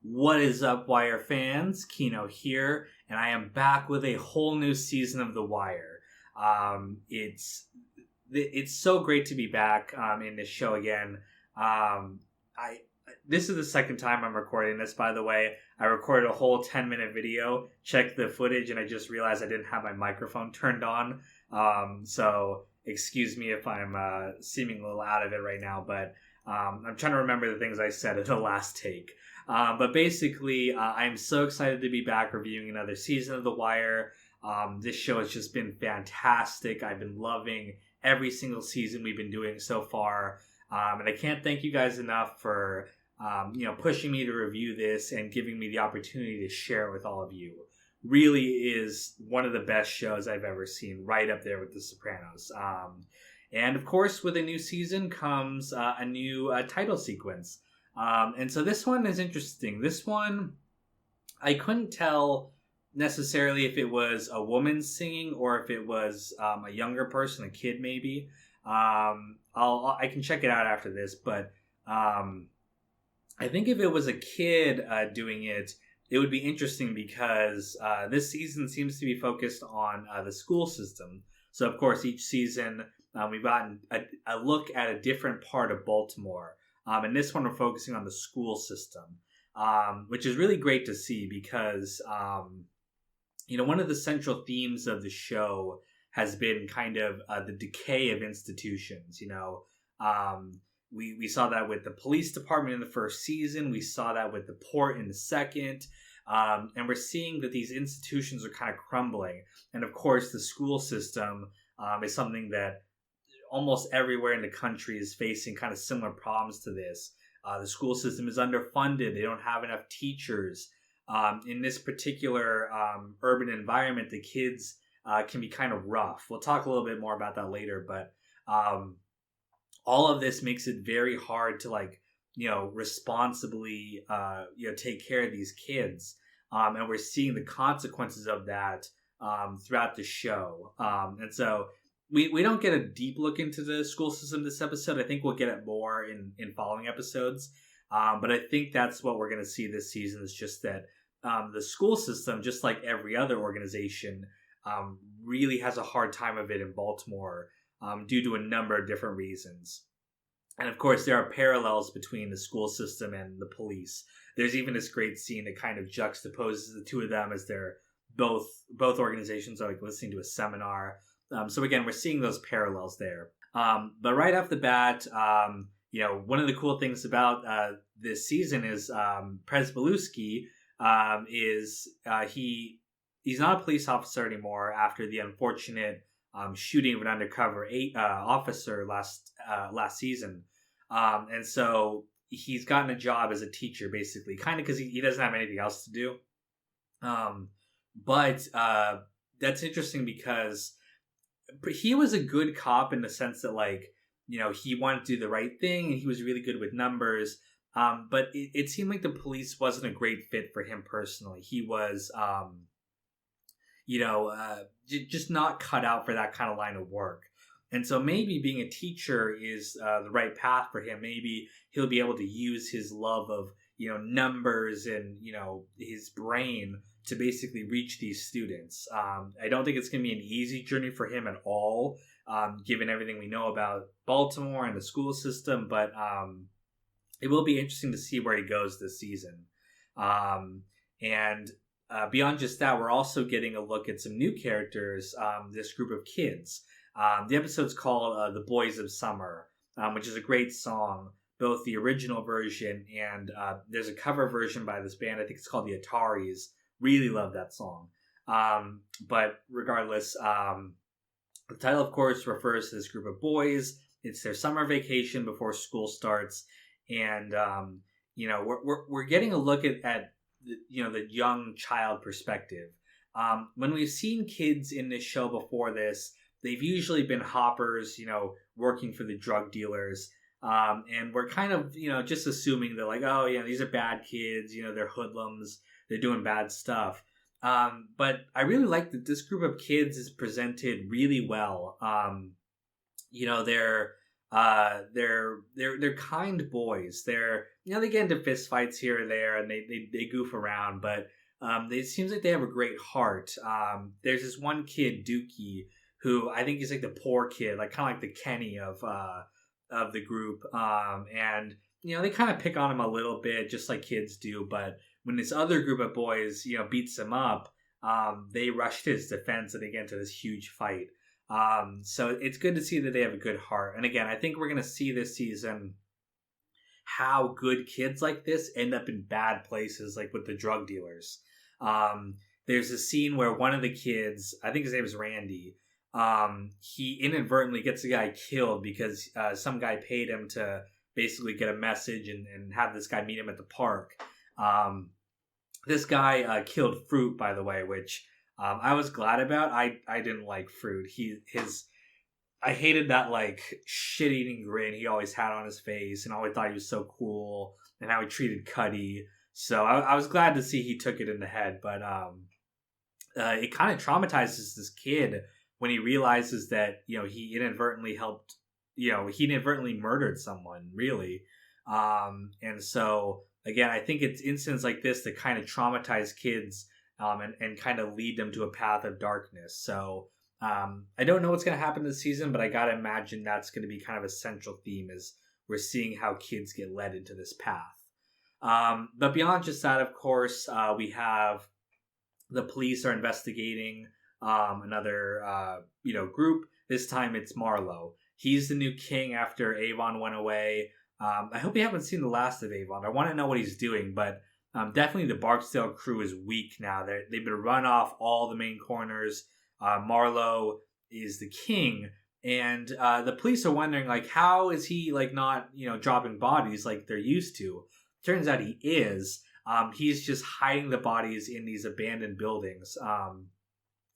What is up, Wire fans? Kino here, and I am back with a whole new season of The Wire. It's so great to be back in this show again. I This is the second time I'm recording this, by the way. I recorded a whole 10-minute video, checked the footage, and I just realized I didn't have my microphone turned on. So excuse me if I'm seeming a little out of it right now, but I'm trying to remember the things I said in the last take. But basically, I'm so excited to be back reviewing another season of The Wire. This show has just been fantastic. I've been loving every single season we've been doing so far. And I can't thank you guys enough for pushing me to review this and giving me the opportunity to share it with all of you. Really is one of the best shows I've ever seen, right up there with The Sopranos. And of course, with a new season comes a new title sequence. And so this one is interesting. This one, I couldn't tell necessarily if it was a woman singing or if it was a younger person, a kid maybe. I can check it out after this, but I think if it was a kid doing it, it would be interesting because this season seems to be focused on the school system. So of course, each season we've gotten a look at a different part of Baltimore. And this one we're focusing on the school system, which is really great to see because, one of the central themes of the show has been kind of the decay of institutions. We saw that with the police department in the first season. We saw that with the port in the second. And we're seeing that these institutions are kind of crumbling. And of course, the school system is something that almost everywhere in the country is facing kind of similar problems to this. The school system is underfunded. They don't have enough teachers. In this particular urban environment, the kids can be kind of rough. We'll talk a little bit more about that later, but all of this makes it very hard to responsibly take care of these kids. And we're seeing the consequences of that throughout the show. And so we don't get a deep look into the school system this episode. I think we'll get it more in following episodes. But I think that's what we're going to see this season is just that the school system, just like every other organization, really has a hard time of it in Baltimore due to a number of different reasons. And of course, there are parallels between the school system and the police. There's even this great scene that kind of juxtaposes the two of them as they're both organizations are listening to a seminar. So again, we're seeing those parallels there. But right off the bat, one of the cool things about this season is Pryzbylewski he's not a police officer anymore after the unfortunate shooting of an undercover officer last season. And so he's gotten a job as a teacher, basically, kind of because he doesn't have anything else to do. But that's interesting because he was a good cop in the sense that, he wanted to do the right thing and he was really good with numbers. But it seemed like the police wasn't a great fit for him personally. He was, just not cut out for that kind of line of work. And so maybe being a teacher is the right path for him. Maybe he'll be able to use his love of, numbers and, his brain to basically reach these students. I don't think it's going to be an easy journey for him at all, given everything we know about Baltimore and the school system. But it will be interesting to see where he goes this season. And beyond just that, we're also getting a look at some new characters, this group of kids. The episode's called The Boys of Summer, which is a great song, both the original version and there's a cover version by this band. I think it's called the Ataris. Really love that song. But regardless, the title, of course, refers to this group of boys. It's their summer vacation before school starts. And, we're getting a look at the young child perspective. When we've seen kids in this show before this, they've usually been hoppers, working for the drug dealers. And we're kind of, just assuming they're like, oh, yeah, these are bad kids, they're hoodlums, they're doing bad stuff. But I really like that this group of kids is presented really well. They're They're kind boys. They get into fist fights here or there, and they goof around, but it seems like they have a great heart. There's this one kid, Dookie, who I think is like the poor kid, like kind of like the Kenny of the group. And they kind of pick on him a little bit, just like kids do. But when this other group of boys, beats him up, they rush to his defense and they get into this huge fight. So it's good to see that they have a good heart. And again, I think we're going to see this season how good kids like this end up in bad places, like with the drug dealers. There's a scene where one of the kids, I think his name is Randy, he inadvertently gets a guy killed because some guy paid him to basically get a message and have this guy meet him at the park. This guy killed Fruit, by the way, which I was glad about. I didn't like Fruit. I hated that like shit-eating grin he always had on his face, and always thought he was so cool, and how he treated Cuddy. So I was glad to see he took it in the head, but it kind of traumatizes this kid when he realizes that he inadvertently murdered someone, really. And so again, I think it's incidents like this that kind of traumatize kids and kind of lead them to a path of darkness. So I don't know what's going to happen this season, but I got to imagine that's going to be kind of a central theme, is we're seeing how kids get led into this path. But beyond just that, of course, we have the police are investigating another group. This time it's Marlowe. He's the new king after Avon went away. I hope you haven't seen the last of Avon. I want to know what he's doing, but definitely the Barksdale crew is weak now. They've been run off all the main corners. Marlowe is the king, and the police are wondering, like, how is he like not dropping bodies like they're used to? Turns out he is. He's just hiding the bodies in these abandoned buildings.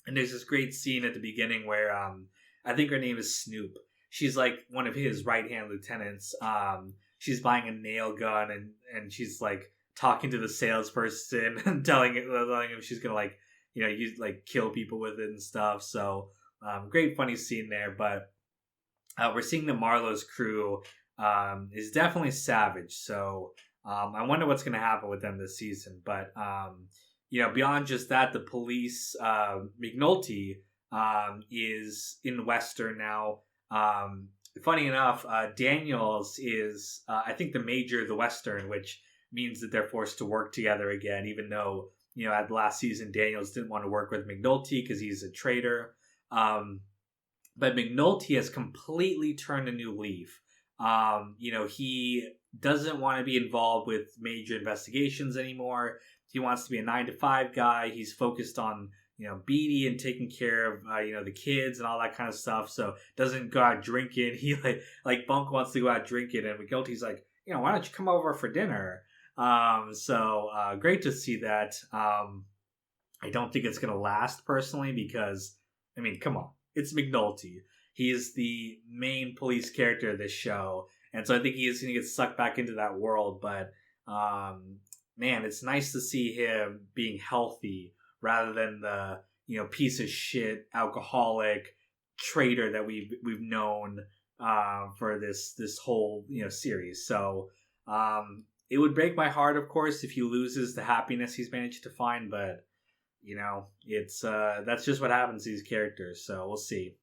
And there's this great scene at the beginning where I think her name is Snoop. She's like one of his right-hand lieutenants. She's buying a nail gun, and she's like talking to the salesperson and telling him she's gonna kill people with it and stuff. So great funny scene there. But we're seeing the Marlowe's crew is definitely savage. So I wonder what's gonna happen with them this season. But beyond just that, the police, McNulty is in Western now. Funny enough, Daniels is, I think, the major of the Western, which means that they're forced to work together again, even though, at the last season, Daniels didn't want to work with McNulty because he's a traitor. But McNulty has completely turned a new leaf. He doesn't want to be involved with major investigations anymore. He wants to be a 9-to-5 guy. He's focused on Beatty and taking care of the kids and all that kind of stuff. So doesn't go out drinking. He like Bunk wants to go out drinking, and McNulty's like, why don't you come over for dinner? So great to see that. I don't think it's gonna last personally, because come on, it's McNulty. He is the main police character of this show, and so I think he is gonna get sucked back into that world. But man, it's nice to see him being healthy, rather than the piece of shit alcoholic traitor that we've known for this whole series. So it would break my heart, of course, if he loses the happiness he's managed to find, but it's that's just what happens to these characters. So we'll see.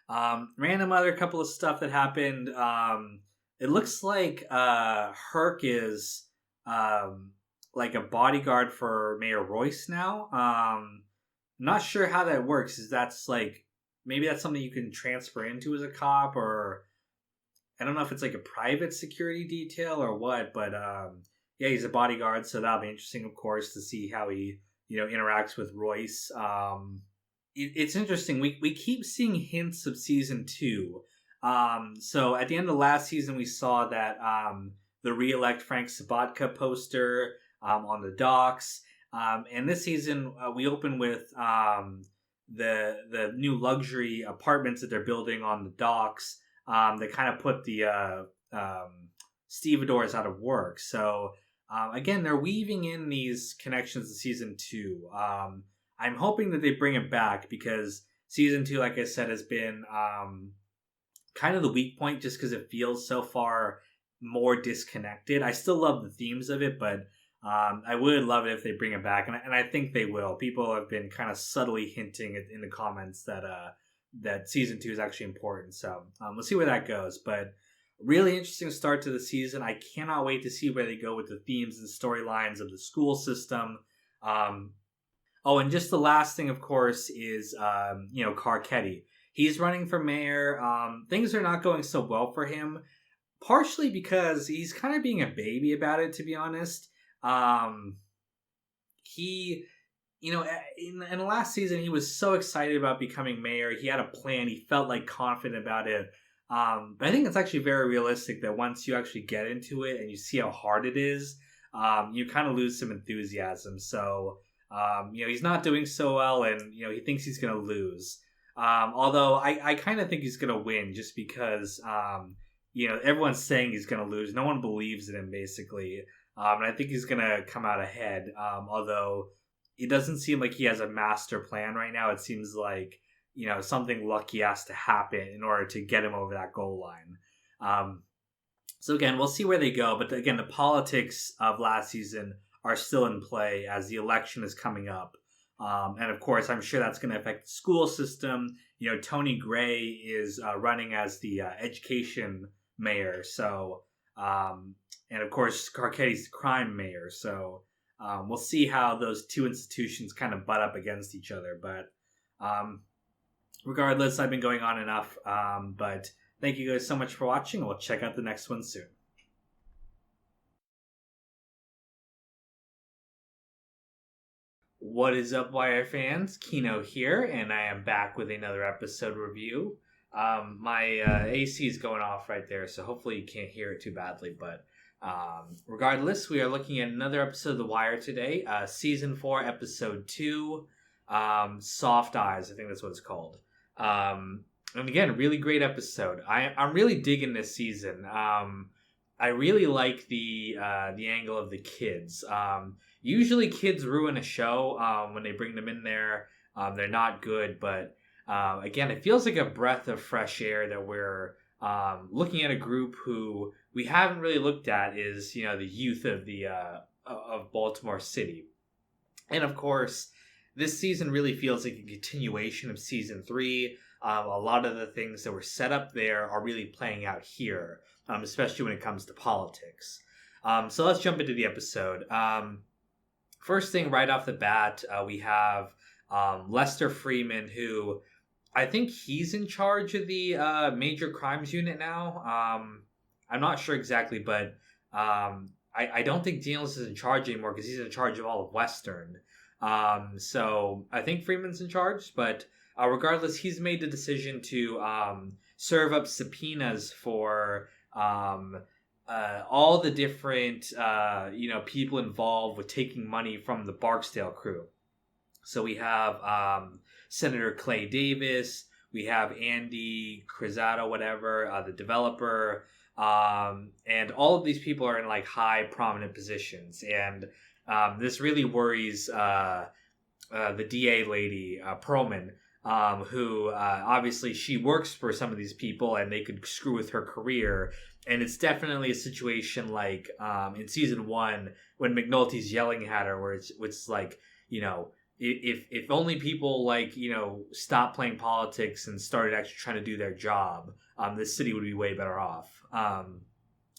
Random other couple of stuff that happened. It looks like Herc is like a bodyguard for Mayor Royce now. Not sure how that works. Is that's like, maybe that's something you can transfer into as a cop, or I don't know if it's like a private security detail or what. But yeah, he's a bodyguard, so that'll be interesting, of course, to see how he interacts with Royce. It's interesting. We keep seeing hints of season 2. So at the end of last season, we saw that the re-elect Frank Sabatka poster on the docks. And this season, we open with the new luxury apartments that they're building on the docks. That kind of put the stevedores out of work. So again, they're weaving in these connections to season 2. I'm hoping that they bring it back, because season 2, like I said, has been kind of the weak point just because it feels so far more disconnected. I still love the themes of it, but I would love it if they bring it back, and I think they will. People have been kind of subtly hinting in the comments that that season 2 is actually important. So we'll see where that goes. But really interesting start to the season. I cannot wait to see where they go with the themes and storylines of the school system. Oh, and just the last thing, of course, is Carcetti. He's running for mayor. Things are not going so well for him, partially because he's kind of being a baby about it, to be honest. He, in the last season, he was so excited about becoming mayor. He had a plan. He felt like confident about it. But I think it's actually very realistic that once you actually get into it and you see how hard it is, you kind of lose some enthusiasm. So, he's not doing so well, and he thinks he's going to lose. Although I kind of think he's going to win, just because everyone's saying he's going to lose. No one believes in him, basically. And I think he's going to come out ahead. Although it doesn't seem like he has a master plan right now. It seems like something lucky has to happen in order to get him over that goal line. So again, we'll see where they go. But again, the politics of last season are still in play as the election is coming up. And of course, I'm sure that's going to affect the school system. Tony Gray is running as the education mayor. So, and of course, Carcetti's the crime mayor. So we'll see how those two institutions kind of butt up against each other. But regardless, I've been going on enough. But thank you guys so much for watching. We'll check out the next one soon. What is up, Wire fans? Kino here, and I am back with another episode review. My AC is going off right there, so hopefully you can't hear it too badly. But regardless, we are looking at another episode of The Wire today. Season 4, Episode 2, Soft Eyes, I think that's what it's called. And again, really great episode. I'm really digging this season. I really like the angle of the kids. Usually kids ruin a show when they bring them in there. They're not good, but again, it feels like a breath of fresh air that we're looking at a group who we haven't really looked at is the youth of the of Baltimore City. And of course, this season really feels like a continuation of season 3. A lot of the things that were set up there are really playing out here, especially when it comes to politics. So let's jump into the episode. First thing right off the bat, we have Lester Freeman, who I think he's in charge of the major crimes unit now. I'm not sure exactly, but I don't think Daniels is in charge anymore because he's in charge of all of Western. So I think Freeman's in charge, but regardless, he's made the decision to serve up subpoenas for all the different people involved with taking money from the Barksdale crew. So we have Senator Clay Davis, we have Andy Crisato, whatever, the developer, and all of these people are in like high prominent positions, and this really worries the DA lady, Perlman, who obviously she works for some of these people and they could screw with her career. And it's definitely a situation like in season 1 when McNulty's yelling at her, where it's like, if only people like, stopped playing politics and started actually trying to do their job, this city would be way better off.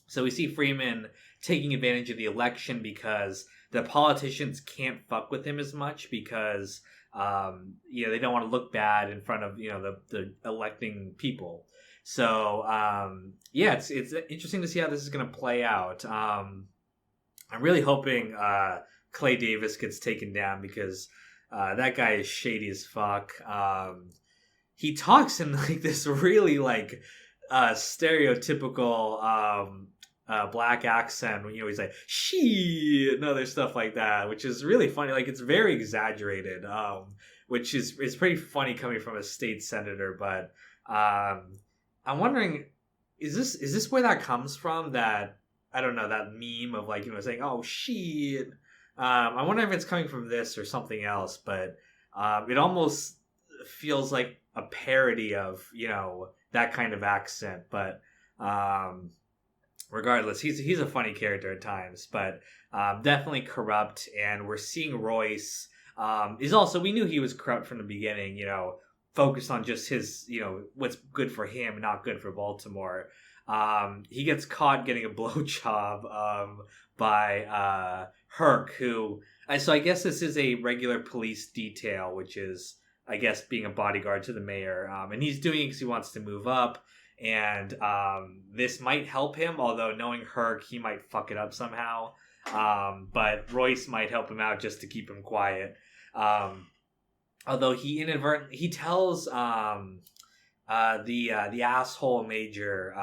So we see Freeman taking advantage of the election because the politicians can't fuck with him as much because they don't want to look bad in front of the electing people. So it's interesting to see how this is going to play out. I'm really hoping Clay Davis gets taken down because that guy is shady as fuck. He talks in like this really like stereotypical black accent when he's like she and other stuff like that, which is really funny. Like it's very exaggerated, which is pretty funny coming from a state senator. But I'm wondering, is this where that comes from? That I don't know, that meme of like saying oh shit. I wonder if it's coming from this or something else. But it almost feels like a parody of, that kind of accent. But regardless, he's a funny character at times, but definitely corrupt. And we're seeing Royce is also, we knew he was corrupt from the beginning. Focused on just his, what's good for him, not good for Baltimore. He gets caught getting a blowjob by Herc, who. So I guess this is a regular police detail, which is, I guess, being a bodyguard to the mayor. And he's doing it because he wants to move up. And this might help him, although knowing Herc, he might fuck it up somehow. But Royce might help him out just to keep him quiet. Although he inadvertently he tells the asshole major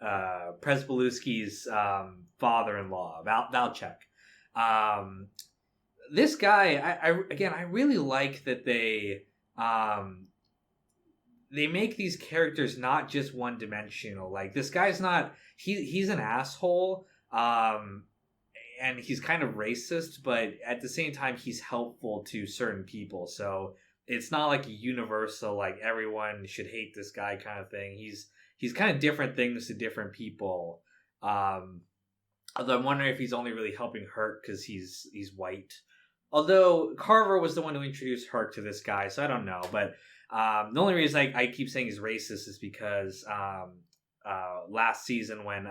Presbolewski's father-in-law Valchek. This guy, I really like that they make these characters not just one-dimensional. Like, this guy's not he's an asshole. And he's kind of racist, but at the same time, he's helpful to certain people. So it's not like a universal, like, everyone should hate this guy kind of thing. He's kind of different things to different people. Although I'm wondering if he's only really helping Herc because he's white. Although Carver was the one who introduced Herc to this guy, so I don't know. But the only reason I keep saying he's racist is because last season when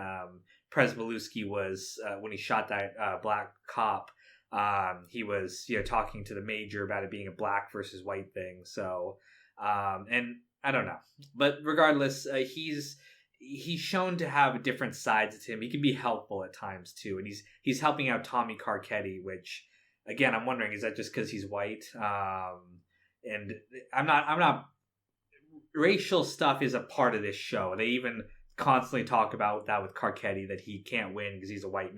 Presbolewski was when he shot that black cop, he was talking to the major about it being a black versus white thing. So and I don't know, but regardless, he's shown to have different sides to him. He can be helpful at times too, and he's helping out Tommy Carcetti, which again I'm wondering, is that just because he's white? And I'm not. Racial stuff is a part of this show. They even constantly talk about that with Carcetti, that he can't win because he's a white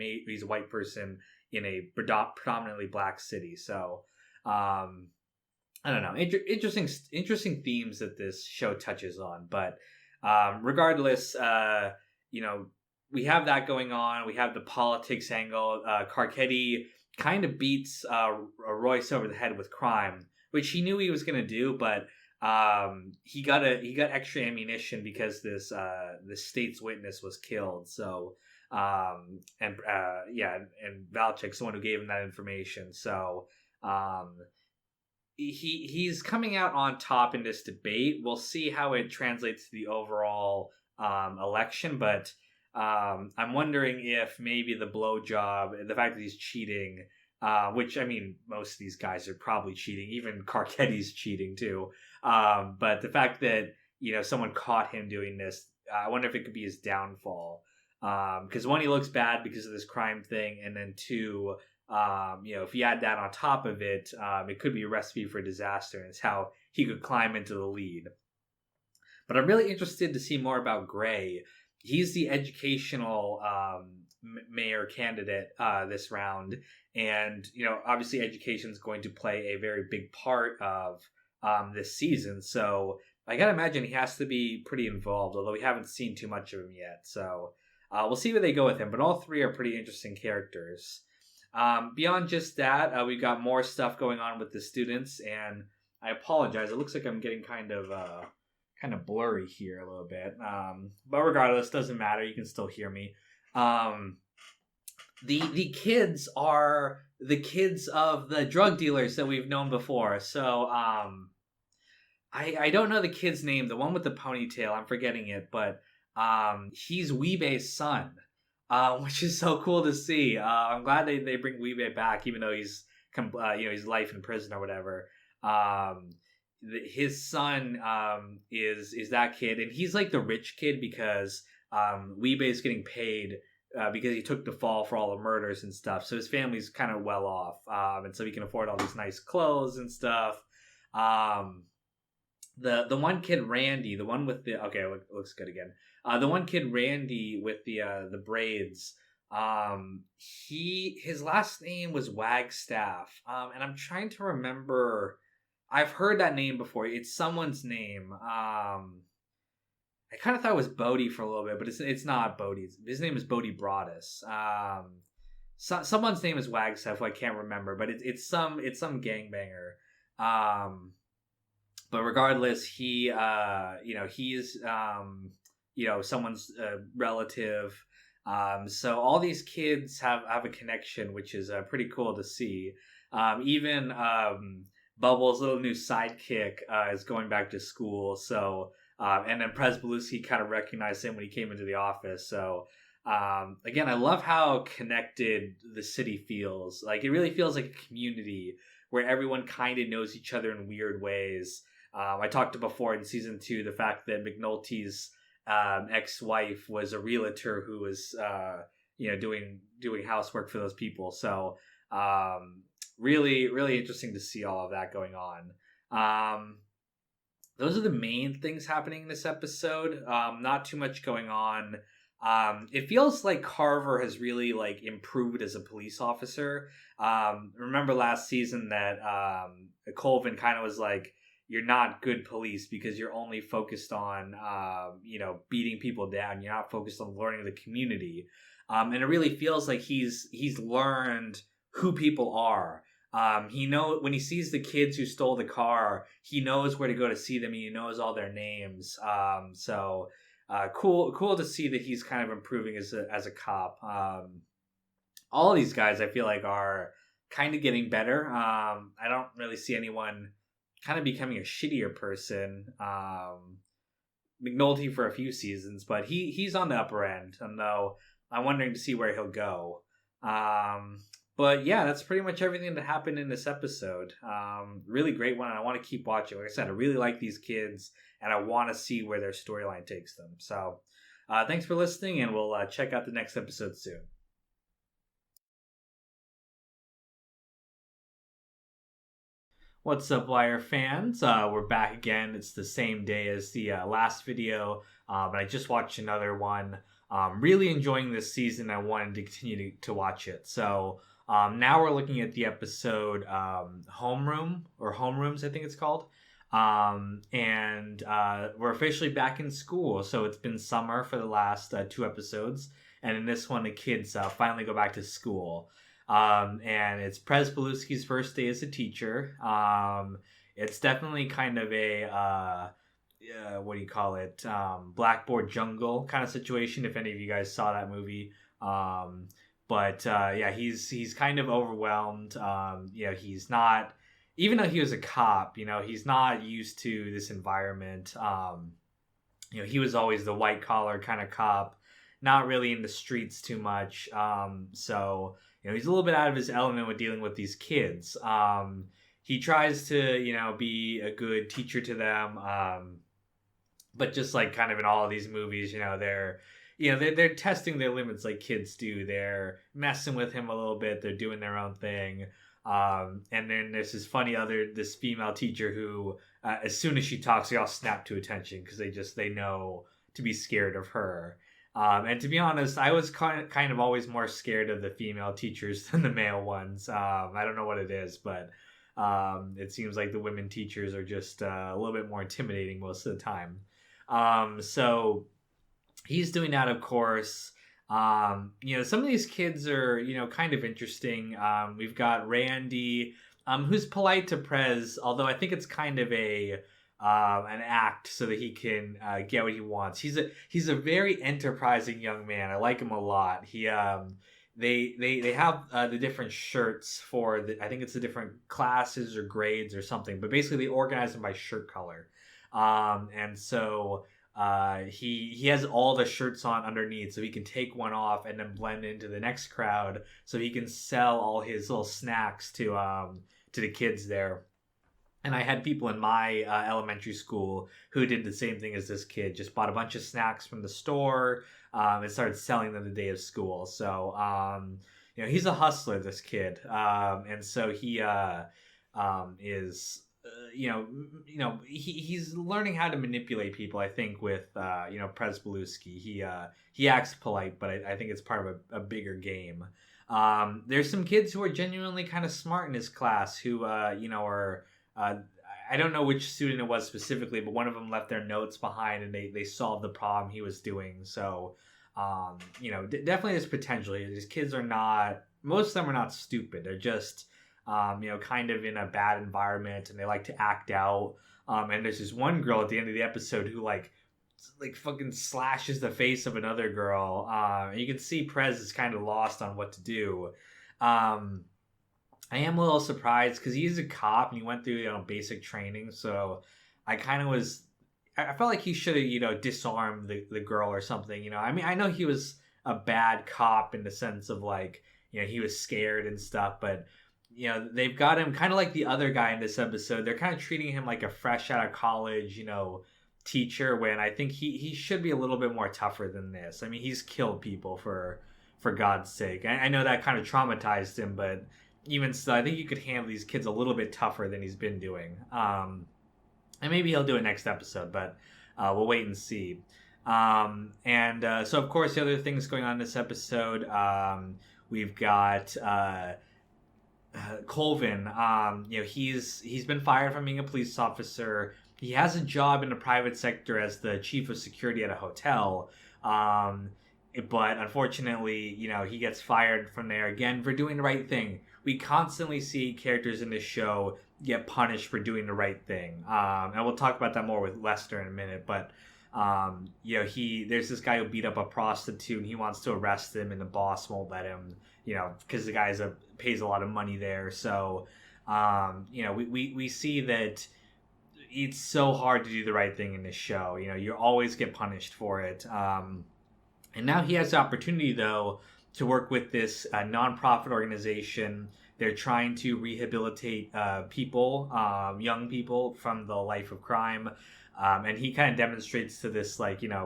person in a predominantly black city. So I don't know, interesting themes that this show touches on. But regardless, we have that going on. We have the politics angle. Carcetti kind of beats Royce over the head with crime, which he knew he was going to do, but he got extra ammunition because this state's witness was killed. So and Valchek's the one who gave him that information. So he's coming out on top in this debate. We'll see how it translates to the overall election, but I'm wondering if maybe the blowjob, the fact that he's cheating, which, I mean, most of these guys are probably cheating. Even Carcetti's cheating too. But the fact that, someone caught him doing this, I wonder if it could be his downfall. Because one, he looks bad because of this crime thing. And then two, if you add that on top of it, it could be a recipe for disaster. And it's how he could climb into the lead. But I'm really interested to see more about Gray. He's the educational mayor candidate this round. And, obviously education is going to play a very big part of this season. So I got to imagine he has to be pretty involved, although we haven't seen too much of him yet. So we'll see where they go with him. But all three are pretty interesting characters. Beyond just that, we've got more stuff going on with the students. And I apologize. It looks like I'm getting kind of blurry here a little bit. But regardless, doesn't matter. You can still hear me. The kids are the kids of the drug dealers that we've known before. So I don't know the kid's name, the one with the ponytail. I'm forgetting it, but he's Weebei's son, which is so cool to see. I'm glad they bring Weebei back, even though he's his life in prison or whatever. His son is that kid, and he's like the rich kid because Weebei's getting paid because he took the fall for all the murders and stuff. So his family's kind of well off, and so he can afford all these nice clothes and stuff. The one kid, Randy, the one with the looks good again. The one kid, Randy, with the braids. His last name was Wagstaff, and I'm trying to remember. I've heard that name before. It's someone's name. I kind of thought it was Bodie for a little bit, but it's not Bodie. His name is Bodie Broadus. Someone's name is Wagstaff, who I can't remember, but it's some gangbanger. But regardless, he is, someone's relative. So all these kids have a connection, which is pretty cool to see. Even Bubbles' little new sidekick is going back to school. So and then Presbeluski kind of recognized him when he came into the office. So again, I love how connected the city feels. Like, it really feels like a community where everyone kind of knows each other in weird ways. I talked before in season 2 the fact that McNulty's ex-wife was a realtor who was doing housework for those people. So really, really interesting to see all of that going on. Those are the main things happening in this episode. Not too much going on. It feels like Carver has really like improved as a police officer. Remember last season that Colvin kind of was like, "You're not good police because you're only focused on beating people down. You're not focused on learning the community." And it really feels like he's learned who people are. When he sees the kids who stole the car, he knows where to go to see them. He knows all their names. Cool to see that he's kind of improving as a cop. All of these guys I feel like are kind of getting better. I don't really see anyone kind of becoming a shittier person. McNulty for a few seasons, but he's on the upper end, and though I'm wondering to see where he'll go. But yeah, that's pretty much everything that happened in this episode. Really great one, and I want to keep watching. Like I said, I really like these kids, and I want to see where their storyline takes them. So thanks for listening, and we'll check out the next episode soon. What's up, Wire fans? We're back again. It's the same day as the last video, but I just watched another one. Really enjoying this season. I wanted to continue to watch it. So now we're looking at the episode Homeroom, or Homerooms, I think it's called. And we're officially back in school. So it's been summer for the last 2 episodes. And in this one, the kids finally go back to school. And it's Presbeluski's first day as a teacher. It's definitely kind of a what do you call it? Blackboard Jungle kind of situation. If any of you guys saw that movie, but yeah, he's kind of overwhelmed. He's not, even though he was a cop, he's not used to this environment. He was always the white collar kind of cop, not really in the streets too much. So he's a little bit out of his element with dealing with these kids. He tries to, be a good teacher to them. But just like kind of in all of these movies, they're testing their limits like kids do. They're messing with him a little bit. They're doing their own thing. And then there's this female teacher who, as soon as she talks, they all snap to attention because they know to be scared of her. And to be honest, I was kind of always more scared of the female teachers than the male ones. I don't know what it is, but it seems like the women teachers are just a little bit more intimidating most of the time. So he's doing that, of course. Some of these kids are, kind of interesting. We've got Randy, who's polite to Prez, although I think it's kind of an act so that he can get what he wants. He's a very enterprising young man. I like him a lot. They have the different shirts for I think it's the different classes or grades or something, but basically they organize them by shirt color. And so he has all the shirts on underneath, so he can take one off and then blend into the next crowd, so he can sell all his little snacks to the kids there. And I had people in my elementary school who did the same thing as this kid, just bought a bunch of snacks from the store and started selling them the day of school. So he's a hustler, this kid, and so he is. He's learning how to manipulate people, I think, with Presbeluski. He acts polite, but I think it's part of a bigger game. There's some kids who are genuinely kind of smart in his class who are I don't know which student it was specifically, but one of them left their notes behind and they solved the problem he was doing. So definitely there's potential here. These kids are not, most of them are not stupid. They're just kind of in a bad environment, and they like to act out. And there's this one girl at the end of the episode who like fucking slashes the face of another girl. And you can see Prez is kind of lost on what to do. Um, I am a little surprised because he's a cop and he went through basic training. So I kind of was. I felt like he should have disarmed the girl or something. I mean, I know he was a bad cop in the sense of like he was scared and stuff, but they've got him kind of like the other guy in this episode. They're kind of treating him like a fresh out of college teacher, when I think he should be a little bit more tougher than this. I mean, he's killed people for God's sake. I know that kind of traumatized him, but even still, I think you could handle these kids a little bit tougher than he's been doing. And maybe he'll do it next episode, but we'll wait and see. So of course the other things going on in this episode, we've got Colvin. He's been fired from being a police officer. He has a job in the private sector as the chief of security at a hotel. But unfortunately, he gets fired from there again for doing the right thing. We constantly see characters in this show get punished for doing the right thing. And we'll talk about that more with Lester in a minute. But, there's this guy who beat up a prostitute and he wants to arrest him, and the boss won't let him, because the guy pays a lot of money there. So, we see that it's so hard to do the right thing in this show. You always get punished for it. And now he has the opportunity, though, to work with this nonprofit organization. They're trying to rehabilitate people, young people, from the life of crime. And he kind of demonstrates to this,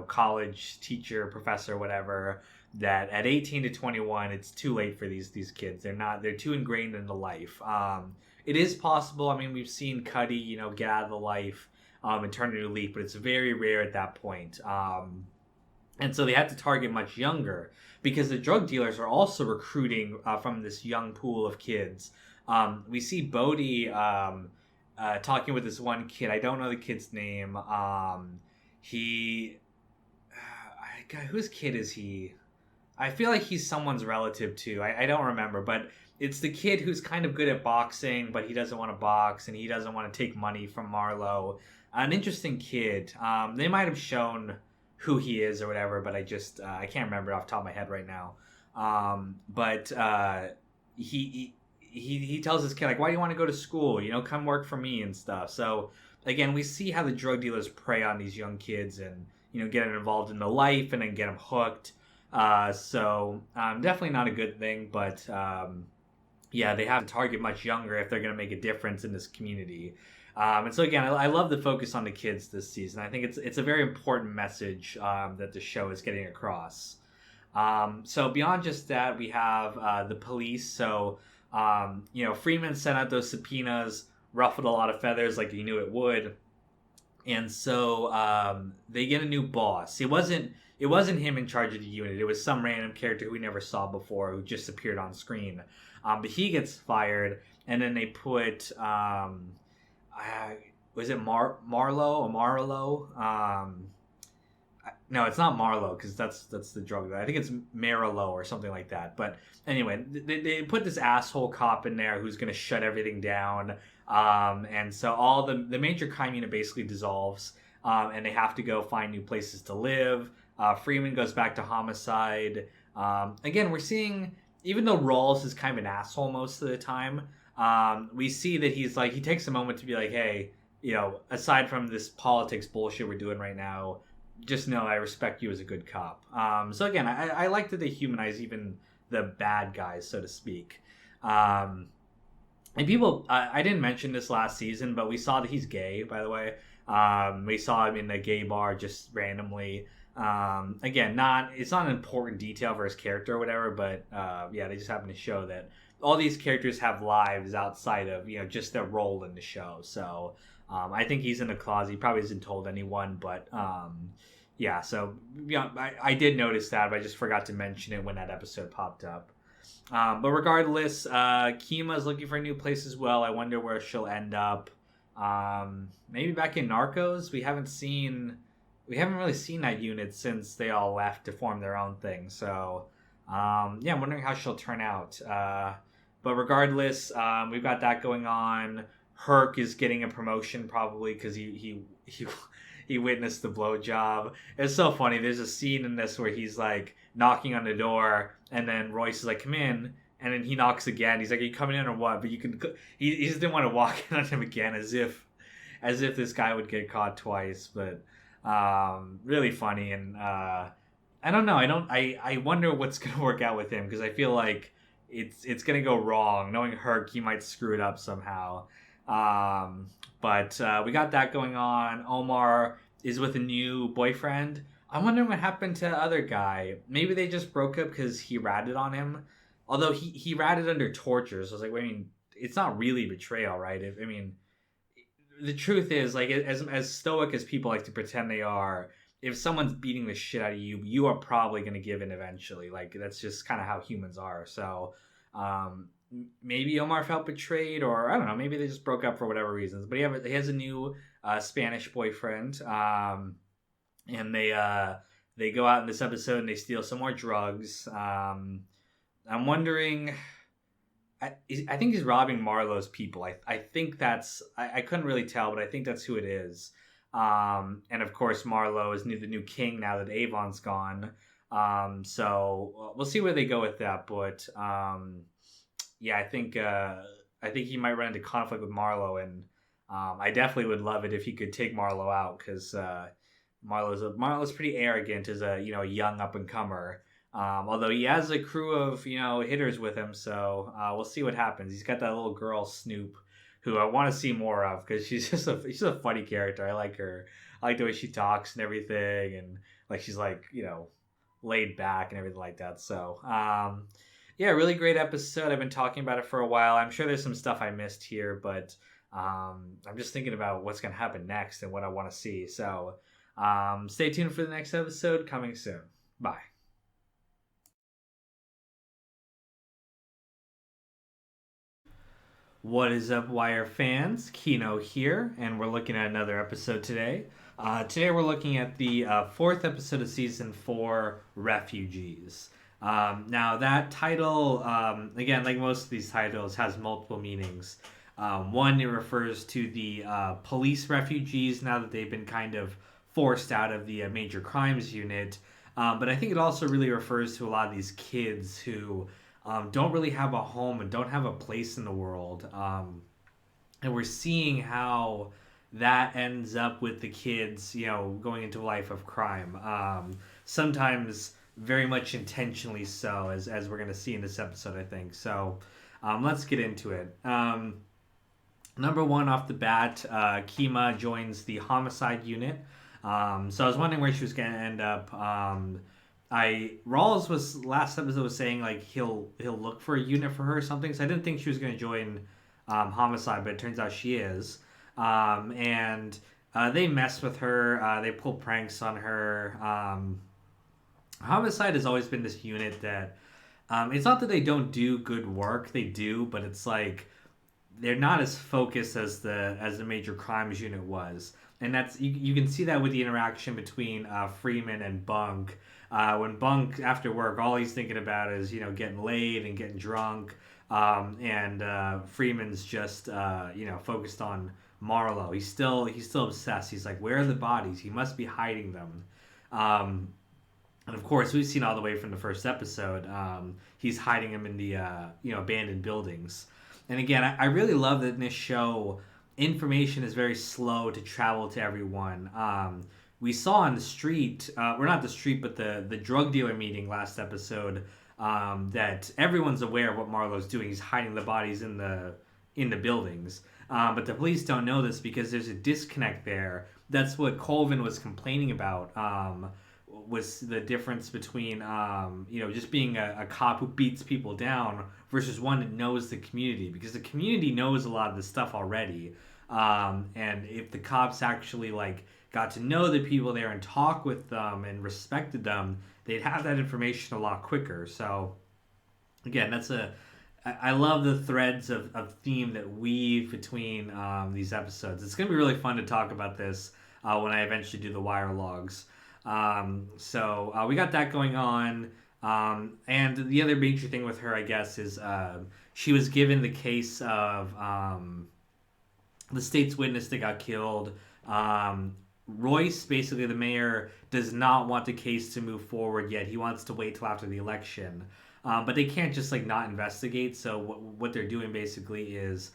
college teacher, professor, whatever, that at 18 to 21, it's too late for these kids. They're too ingrained in the life. It is possible. I mean, we've seen Cuddy, get out of the life and turn a new leaf, but it's very rare at that point. And so they have to target much younger, because the drug dealers are also recruiting from this young pool of kids. We see Bodhi talking with this one kid. I don't know the kid's name. Whose kid is he? I feel like he's someone's relative too. I don't remember, but it's the kid who's kind of good at boxing, but he doesn't want to box and he doesn't want to take money from Marlo. An interesting kid. They might have shown who he is or whatever, but I can't remember off the top of my head right now. But he tells this kid, like, why do you want to go to school? Come work for me and stuff. So again, we see how the drug dealers prey on these young kids and get them involved in the life and then get them hooked. So definitely not a good thing, but they have to target much younger if they're going to make a difference in this community. And so again, I love the focus on the kids this season. I think it's a very important message that the show is getting across. So beyond just that, we have the police. So Freeman sent out those subpoenas, ruffled a lot of feathers like he knew it would, and so they get a new boss. It wasn't him in charge of the unit. It was some random character who we never saw before who just appeared on screen. But he gets fired, and then they put. Was it Marlo or Marlo? No, it's not Marlo, because that's the drug guy. I think it's Marilo or something like that. But anyway, they put this asshole cop in there who's going to shut everything down. And so all the major crime unit basically dissolves, and they have to go find new places to live. Freeman goes back to homicide. Again, we're seeing, even though Rawls is kind of an asshole most of the time, we see that he takes a moment to be like, hey, aside from this politics bullshit we're doing right now, just know I respect you as a good cop. So again, I like that they humanize even the bad guys, so to speak. And people, I didn't mention this last season, but we saw that he's gay, by the way. We saw him in a gay bar just randomly. Again, it's not an important detail for his character or whatever, but they just happen to show that all these characters have lives outside of just their role in the show. So I think he's in a closet. He probably hasn't told anyone, but so I did notice that, but I just forgot to mention it when that episode popped up. But regardless, Kima's looking for a new place as well. I wonder where she'll end up. Maybe back in Narcos. We haven't really seen that unit since they all left to form their own thing. So I'm wondering how she'll turn out. But regardless, we've got that going on. Herc is getting a promotion probably because he witnessed the blowjob. It's so funny. There's a scene in this where he's like knocking on the door, and then Royce is like, "Come in," and then he knocks again. He's like, "Are you coming in or what?" But he just didn't want to walk in on him again, as if this guy would get caught twice. But really funny, and I don't know. I wonder what's gonna work out with him because I feel like it's gonna go wrong. Knowing Herc, he might screw it up somehow. Um, but we got that going on. Omar is with a new boyfriend. I'm wondering what happened to the other guy. Maybe they just broke up because he ratted on him. Although he ratted under torture, so I was like, wait, I mean, it's not really betrayal, right? I mean, the truth is, like, as stoic as people like to pretend they are, if someone's beating the shit out of you, you are probably going to give in eventually. Like, that's just kind of how humans are. So, maybe Omar felt betrayed, or I don't know, maybe they just broke up for whatever reasons. But he has a new Spanish boyfriend, and they go out in this episode and they steal some more drugs. I'm wondering. I think he's robbing Marlowe's people. I think that's I couldn't really tell, but I think that's who it is. And of course, Marlowe is the new king now that Avon's gone. So we'll see where they go with that. But yeah, I think he might run into conflict with Marlowe, and I definitely would love it if he could take Marlowe out because Marlowe's pretty arrogant as a young up and comer. Although he has a crew of hitters with him, so we'll see what happens. He's got that little girl Snoop, who I want to see more of because she's a funny character. I like her. I like the way she talks and everything, and like she's like laid back and everything like that. So yeah, really great episode. I've been talking about it for a while. I'm sure there's some stuff I missed here, but I'm just thinking about what's gonna happen next and what I want to see. So stay tuned for the next episode coming soon. Bye. What is up, Wire fans? Kino here, and we're looking at another episode today. Today we're looking at the fourth episode of season 4, Refugees. Now that title, again, like most of these titles, has multiple meanings. One, it refers to the police refugees now that they've been kind of forced out of the major crimes unit. But I think it also really refers to a lot of these kids who don't really have a home and don't have a place in the world. And we're seeing how that ends up with the kids, going into a life of crime. Sometimes very much intentionally so, as we're going to see in this episode, I think. So let's get into it. Number one off the bat, Kima joins the homicide unit. So I was wondering where she was going to end up. Rawls was last episode was saying like he'll look for a unit for her or something. So I didn't think she was going to join homicide, but it turns out she is. And they mess with her. They pull pranks on her. Homicide has always been this unit that it's not that they don't do good work. They do, but it's like they're not as focused as the major crimes unit was. And that's you can see that with the interaction between Freeman and Bunk. When Bunk after work, all he's thinking about is getting laid and getting drunk, and Freeman's just focused on Marlowe. He's still obsessed. He's like, where are the bodies? He must be hiding them. And of course, we've seen all the way from the first episode. He's hiding them in the abandoned buildings. And again, I really love that in this show, information is very slow to travel to everyone. We saw on the street, or not the street, but the drug dealer meeting last episode, that everyone's aware of what Marlowe's doing. He's hiding the bodies in the buildings. But the police don't know this because there's a disconnect there. That's what Colvin was complaining about. Was the difference between just being a cop who beats people down versus one that knows the community, because the community knows a lot of this stuff already, and if the cops actually got to know the people there and talk with them and respected them, they'd have that information a lot quicker. So again, I love the threads of theme that weave between these episodes. It's going to be really fun to talk about this when I eventually do the Wirelog. So we got that going on. And the other major thing with her, I guess, is she was given the case of the state's witness that got killed. Um, Royce, basically the mayor, does not want the case to move forward yet. He wants to wait till after the election. But they can't just like not investigate. So what they're doing basically is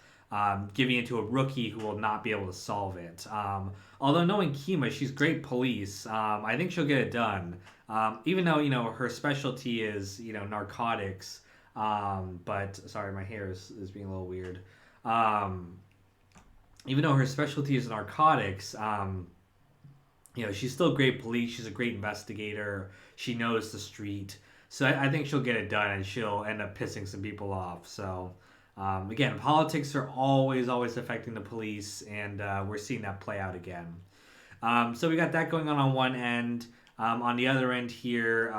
giving it to a rookie who will not be able to solve it. Although knowing Kima, she's great police. I think she'll get it done. Even though her specialty is narcotics. But sorry, my hair is being a little weird. Um, Even though her specialty is narcotics, she's still great police. She's a great investigator. She knows the street. So I think she'll get it done and she'll end up pissing some people off. So, again, politics are always affecting the police, and we're seeing that play out again. So we got that going on one end. On the other end here,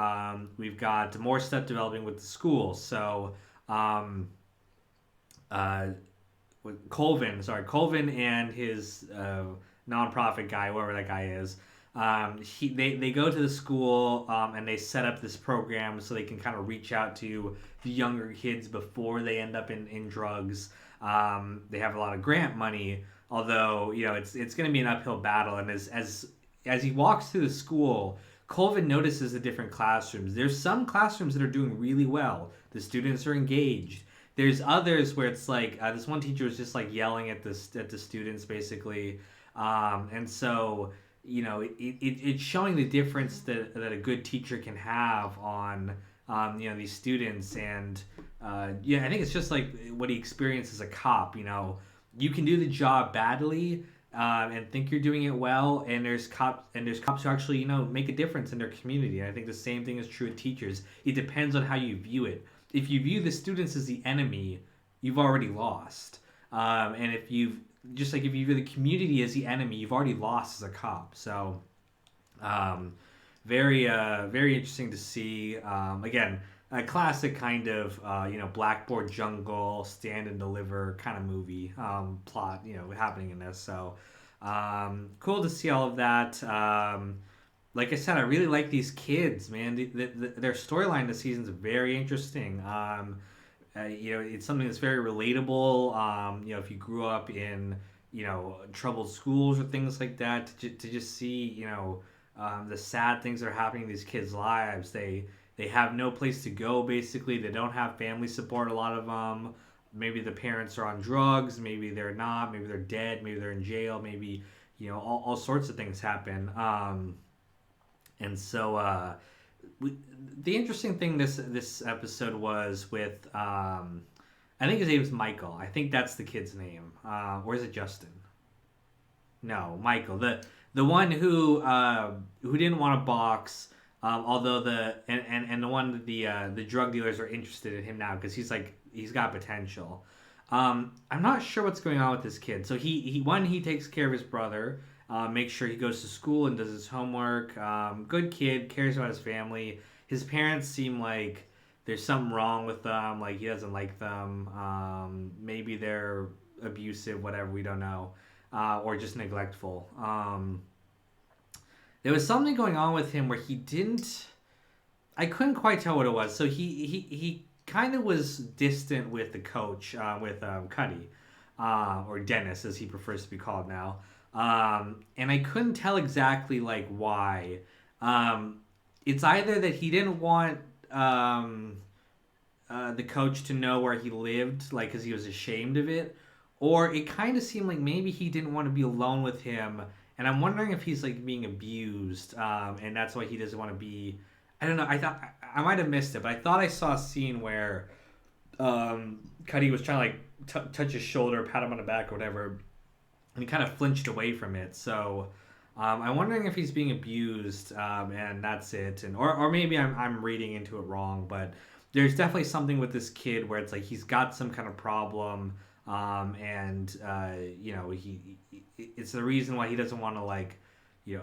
we've got more stuff developing with the school. So, uh, Colvin and his nonprofit guy, whoever that guy is, they go to the school and they set up this program so they can kind of reach out to the younger kids before they end up in drugs. They have a lot of grant money, although it's going to be an uphill battle. And as he walks through the school, Colvin notices the different classrooms. There's some classrooms that are doing really well. The students are engaged. There's others where it's like this one teacher was just like yelling at the students basically, and so it's showing the difference that a good teacher can have on these students. And I think it's just like what he experienced as a cop. You can do the job badly and think you're doing it well, and there's cops who actually make a difference in their community. And I think the same thing is true with teachers. It depends on how you view it. If you view the students as the enemy, you've already lost. And if you view the community as the enemy, you've already lost as a cop. So, very interesting to see. Again, a classic kind of blackboard jungle, stand and deliver kind of movie plot happening in this. So, cool to see all of that. Like I said, I really like these kids, man. Their storyline this season is very interesting. It's something that's very relatable. If you grew up in troubled schools or things like that, to just see the sad things that are happening in these kids' lives. They have no place to go. Basically, they don't have family support. A lot of them. Maybe the parents are on drugs. Maybe they're not. Maybe they're dead. Maybe they're in jail. Maybe all sorts of things happen. And so the interesting thing this episode was with I think his name is Michael. I think that's the kid's name. Or is it Justin? No, Michael. The one who didn't want to box. Although the one that the drug dealers are interested in him now because he's got potential. I'm not sure what's going on with this kid. So he takes care of his brother. Makes sure he goes to school and does his homework. Good kid, cares about his family. His parents seem like there's something wrong with them. Like he doesn't like them. Maybe they're abusive, whatever, we don't know, or just neglectful. There was something going on with him where he didn't. I couldn't quite tell what it was. So he kind of was distant with the coach, with Cuddy, or Dennis as he prefers to be called now. And I couldn't tell exactly like why. It's either that he didn't want the coach to know where he lived, like because he was ashamed of it, or it kind of seemed like maybe he didn't want to be alone with him. And I'm wondering if he's like being abused, and that's why he doesn't want to be. I don't know. I thought I might have missed it, but I thought I saw a scene where Cuddy was trying to like touch his shoulder, pat him on the back, or whatever. And he kind of flinched away from it. So I'm wondering if he's being abused, and that's it. Or maybe I'm reading into it wrong. But there's definitely something with this kid where it's like he's got some kind of problem, and it's the reason why he doesn't want to like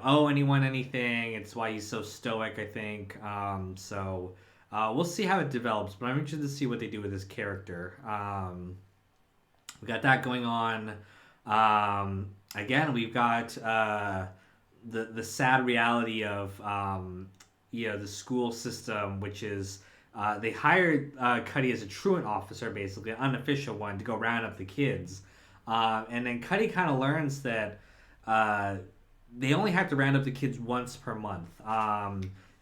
owe anyone anything. It's why he's so stoic, I think. So we'll see how it develops. But I'm interested to see what they do with his character. We got that going on. Again, we've got the sad reality of the school system, which is they hired Cuddy as a truant officer, basically an unofficial one, to go round up the kids. And then Cuddy kind of learns that uh, they only have to round up the kids once per month.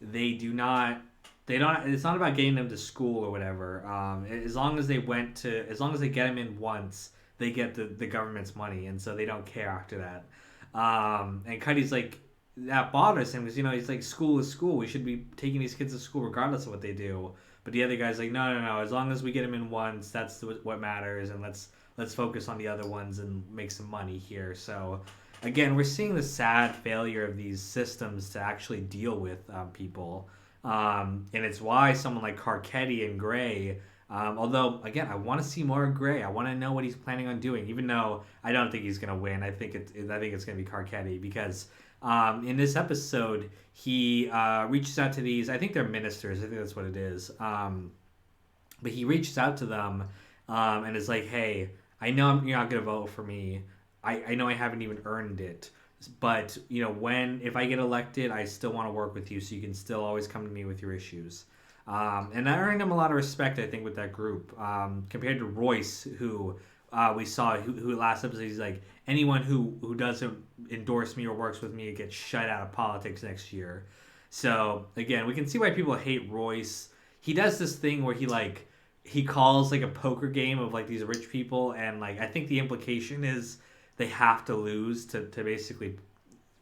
They do not. They don't. It's not about getting them to school or whatever. As long as they went to, as long as they get them in once, they get the government's money, and so they don't care after that. And Cuddy's like, that bothers him because he's like, school is school. We should be taking these kids to school regardless of what they do. But the other guy's like, no, no, no. As long as we get them in once, that's what matters, and let's focus on the other ones and make some money here. So again, we're seeing the sad failure of these systems to actually deal with people, and it's why someone like Carcetti and Gray. Although again, I want to see more of Gray. I want to know what he's planning on doing. Even though I don't think he's gonna win, I think it's gonna be Carcetti because in this episode he reaches out to these. I think they're ministers. I think that's what it is. But he reaches out to them and is like, "Hey, I know you're not gonna vote for me. I know I haven't even earned it." But if I get elected, I still want to work with you, so you can still always come to me with your issues. And that earned him a lot of respect, I think, with that group, compared to Royce, who we saw, who last episode, he's like, anyone who doesn't endorse me or works with me gets shut out of politics next year. So again, we can see why people hate Royce. He does this thing where he calls like a poker game of like these rich people, and like I think the implication is they have to lose to basically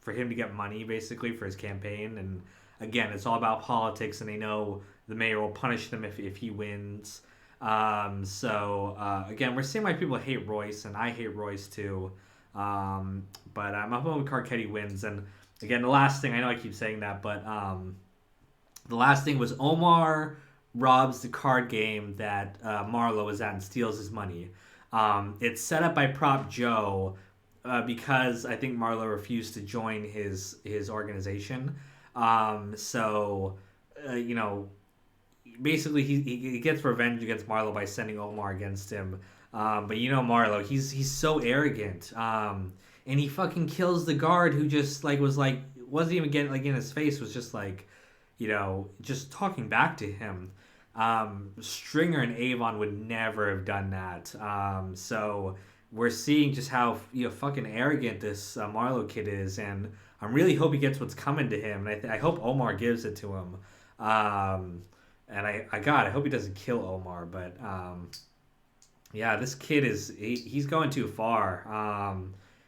for him to get money basically for his campaign. And again, it's all about politics, and they know the mayor will punish them if he wins. Again, we're seeing why people hate Royce, and I hate Royce too. But I'm hoping Carcetti wins. And again, the last thing, I know I keep saying that, but the last thing was Omar robs the card game that Marlo is at and steals his money. It's set up by Prop Joe because I think Marlo refused to join his organization. Basically he gets revenge against Marlo by sending Omar against him. But Marlo, he's so arrogant. And he fucking kills the guard who just wasn't even getting in his face, was just just talking back to him. Stringer and Avon would never have done that. So we're seeing just how fucking arrogant this Marlo kid is, and I really hope he gets what's coming to him. And I hope Omar gives it to him. And I hope he doesn't kill Omar. But yeah, this kid he's going too far.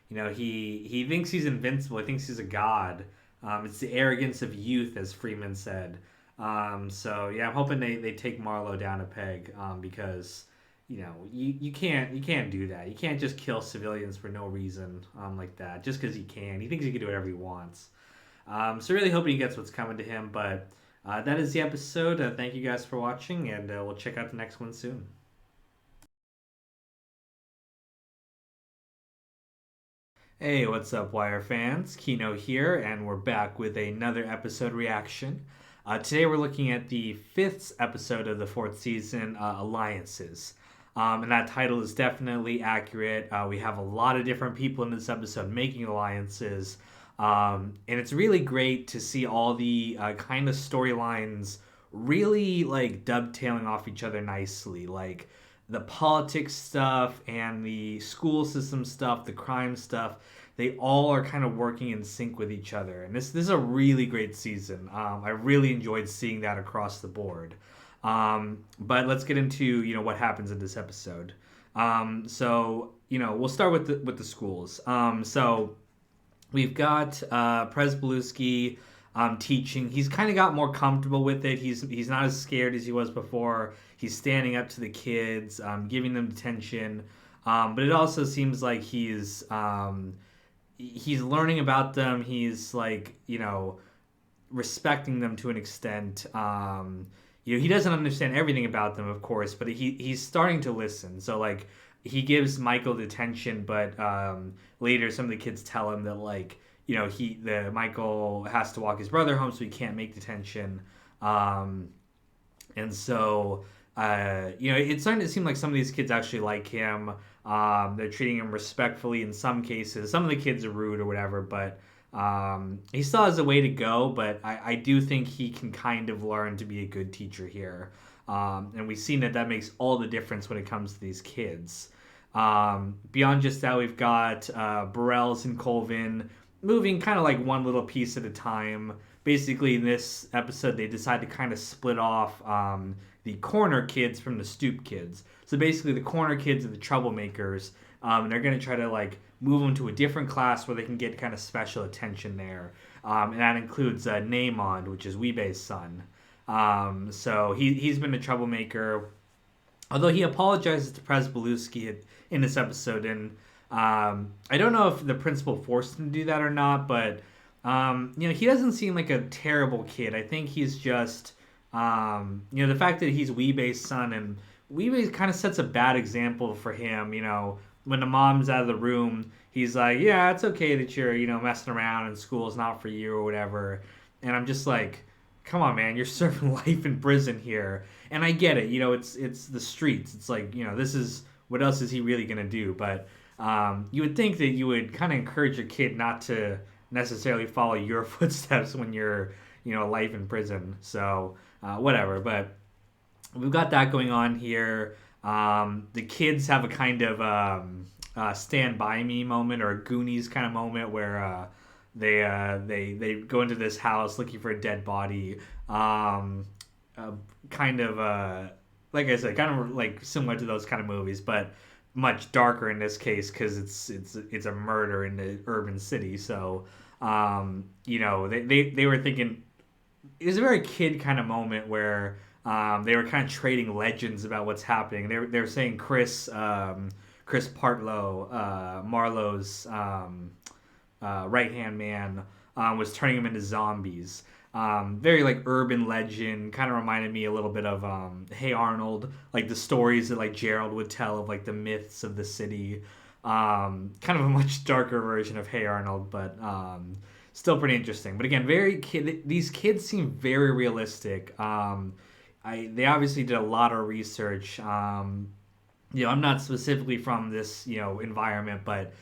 He thinks he's invincible. He thinks he's a god. It's the arrogance of youth, as Freeman said. I'm hoping they take Marlo down a peg, because you can't do that. You can't just kill civilians for no reason like that just because he can. He thinks he can do whatever he wants. Really hoping he gets what's coming to him. But that is the episode. Thank you guys for watching, and we'll check out the next one soon. Hey, what's up, Wire fans? Kino here, and we're back with another episode reaction. Today we're looking at the fifth episode of the fourth season, Alliances. And that title is definitely accurate. We have a lot of different people in this episode making alliances. And it's really great to see all the kind of storylines really dovetailing off each other nicely. Like the politics stuff and the school system stuff, the crime stuff, they all are kind of working in sync with each other. And this is a really great season. I really enjoyed seeing that across the board. But let's get into what happens in this episode. We'll start with the schools. We've got Prez Belusky teaching. He's kind of got more comfortable with it. He's not as scared as he was before. He's standing up to the kids, giving them detention. But it also seems like he's learning about them. He's respecting them to an extent. He doesn't understand everything about them, of course, but he's starting to listen. So he gives Michael detention, but later some of the kids tell him that Michael has to walk his brother home, so he can't make detention. It's starting to seem like some of these kids actually like him. They're treating him respectfully in some cases. Some of the kids are rude or whatever, but he still has a way to go. But I do think he can kind of learn to be a good teacher here. And we've seen that makes all the difference when it comes to these kids. Beyond just that, we've got Burrells and Colvin moving kind of like one little piece at a time. Basically, in this episode, they decide to kind of split off the corner kids from the stoop kids. So basically, the corner kids are the troublemakers, and they're going to try to like move them to a different class where they can get kind of special attention there. And that includes Namond, which is Weebei's son. So he's been a troublemaker. Although he apologizes to Pryzbylewski in this episode, and I don't know if the principal forced him to do that or not, but he doesn't seem like a terrible kid. I think he's just, the fact that he's Weebei's son, and Weebei kind of sets a bad example for him. When the mom's out of the room, he's like, "Yeah, it's okay that you're, messing around and school's not for you or whatever," and I'm just like, come on, man, you're serving life in prison here. And I get it, it's the streets. It's like, this is, what else is he really gonna do? But you would think that you would kind of encourage your kid not to necessarily follow your footsteps when you're, life in prison. So whatever. But we've got that going on here. The kids have a kind of Stand By Me moment, or a Goonies kind of moment where they go into this house looking for a dead body. Kind of like I said, kind of like similar to those kind of movies, but much darker in this case because it's a murder in the urban city. So they were thinking it was a very kid kind of moment where they were kind of trading legends about what's happening. They were saying Chris Partlow, Marlowe's right hand man, was turning them into zombies. Very like urban legend, kind of reminded me a little bit of Hey Arnold, like the stories that like Gerald would tell of like the myths of the city. Kind of a much darker version of Hey Arnold, but still pretty interesting. But again, these kids seem very realistic. They obviously did a lot of research. I'm not specifically from this environment, but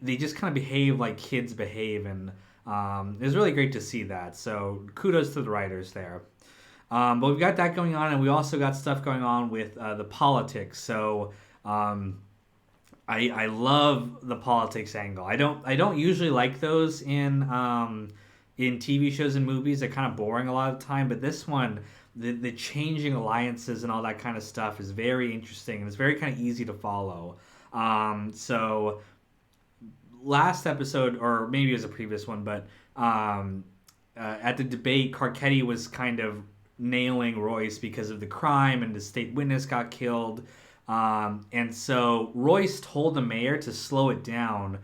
they just kind of behave like kids behave, and it was really great to see that. So kudos to the writers there. But we've got that going on, and we also got stuff going on with the politics. So I love the politics angle. I don't usually like those in TV shows and movies. They're kind of boring a lot of the time. But this one, the changing alliances and all that kind of stuff is very interesting, and it's very kind of easy to follow. So last episode, or maybe it was a previous one, but at the debate, Carcetti was kind of nailing Royce because of the crime, and the state witness got killed. And so Royce told the mayor to slow it down,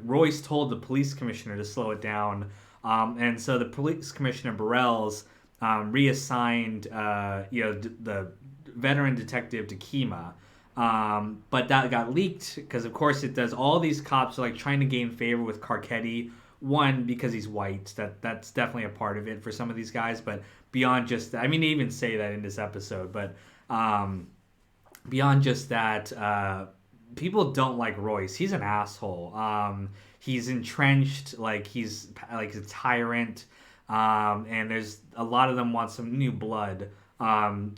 Royce told the police commissioner to slow it down. And so the police commissioner, Burrells, reassigned the veteran detective to Kima. But that got leaked because, of course, it does. All these cops are like trying to gain favor with Carcetti. One, because he's white. That's definitely a part of it for some of these guys. But beyond just that, I mean, they even say that in this episode. But beyond just that, people don't like Royce. He's an asshole. He's entrenched. Like he's like a tyrant. And there's a lot of them want some new blood.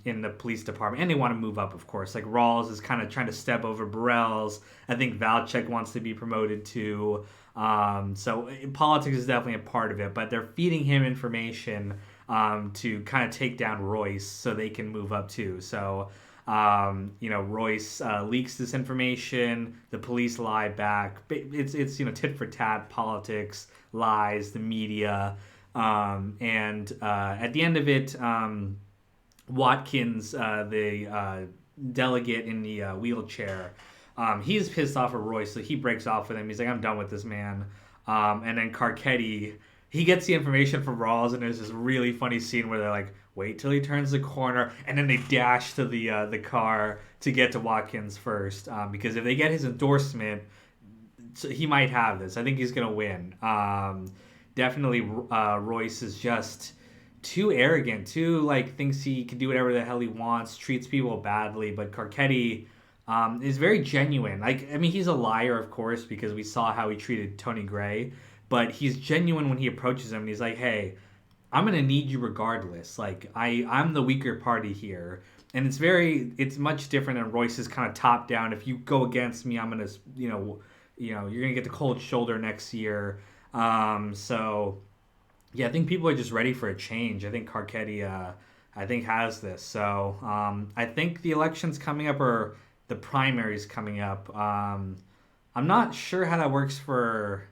In the police department, and they want to move up, of course. Like Rawls is kind of trying to step over Burrells. I think Valchek wants to be promoted too. So politics is definitely a part of it, but they're feeding him information to kind of take down Royce so they can move up too. So Royce leaks this information. The police lie back. It's tit for tat politics, lies, the media, and at the end of it. Watkins, the delegate in the wheelchair, he's pissed off at Royce, so he breaks off with him. He's like, I'm done with this man. And then Carcetti, he gets the information from Rawls, and there's this really funny scene where they're like, wait till he turns the corner, and then they dash to the car to get to Watkins first, because if they get his endorsement, he might have this. I think he's going to win. Definitely Royce is just too arrogant, thinks he can do whatever the hell he wants, treats people badly. But Carcetti is very genuine. He's a liar, of course, because we saw how he treated Tony Gray, but he's genuine when he approaches him, and he's like, hey, I'm gonna need you regardless. Like I'm the weaker party here, and it's much different than Royce's kind of top down. If you go against me, I'm gonna you're gonna get the cold shoulder next year. So yeah, I think people are just ready for a change. I think Carcetti, I think has this. So I think the elections coming up or the primaries coming up. I'm not sure how that works for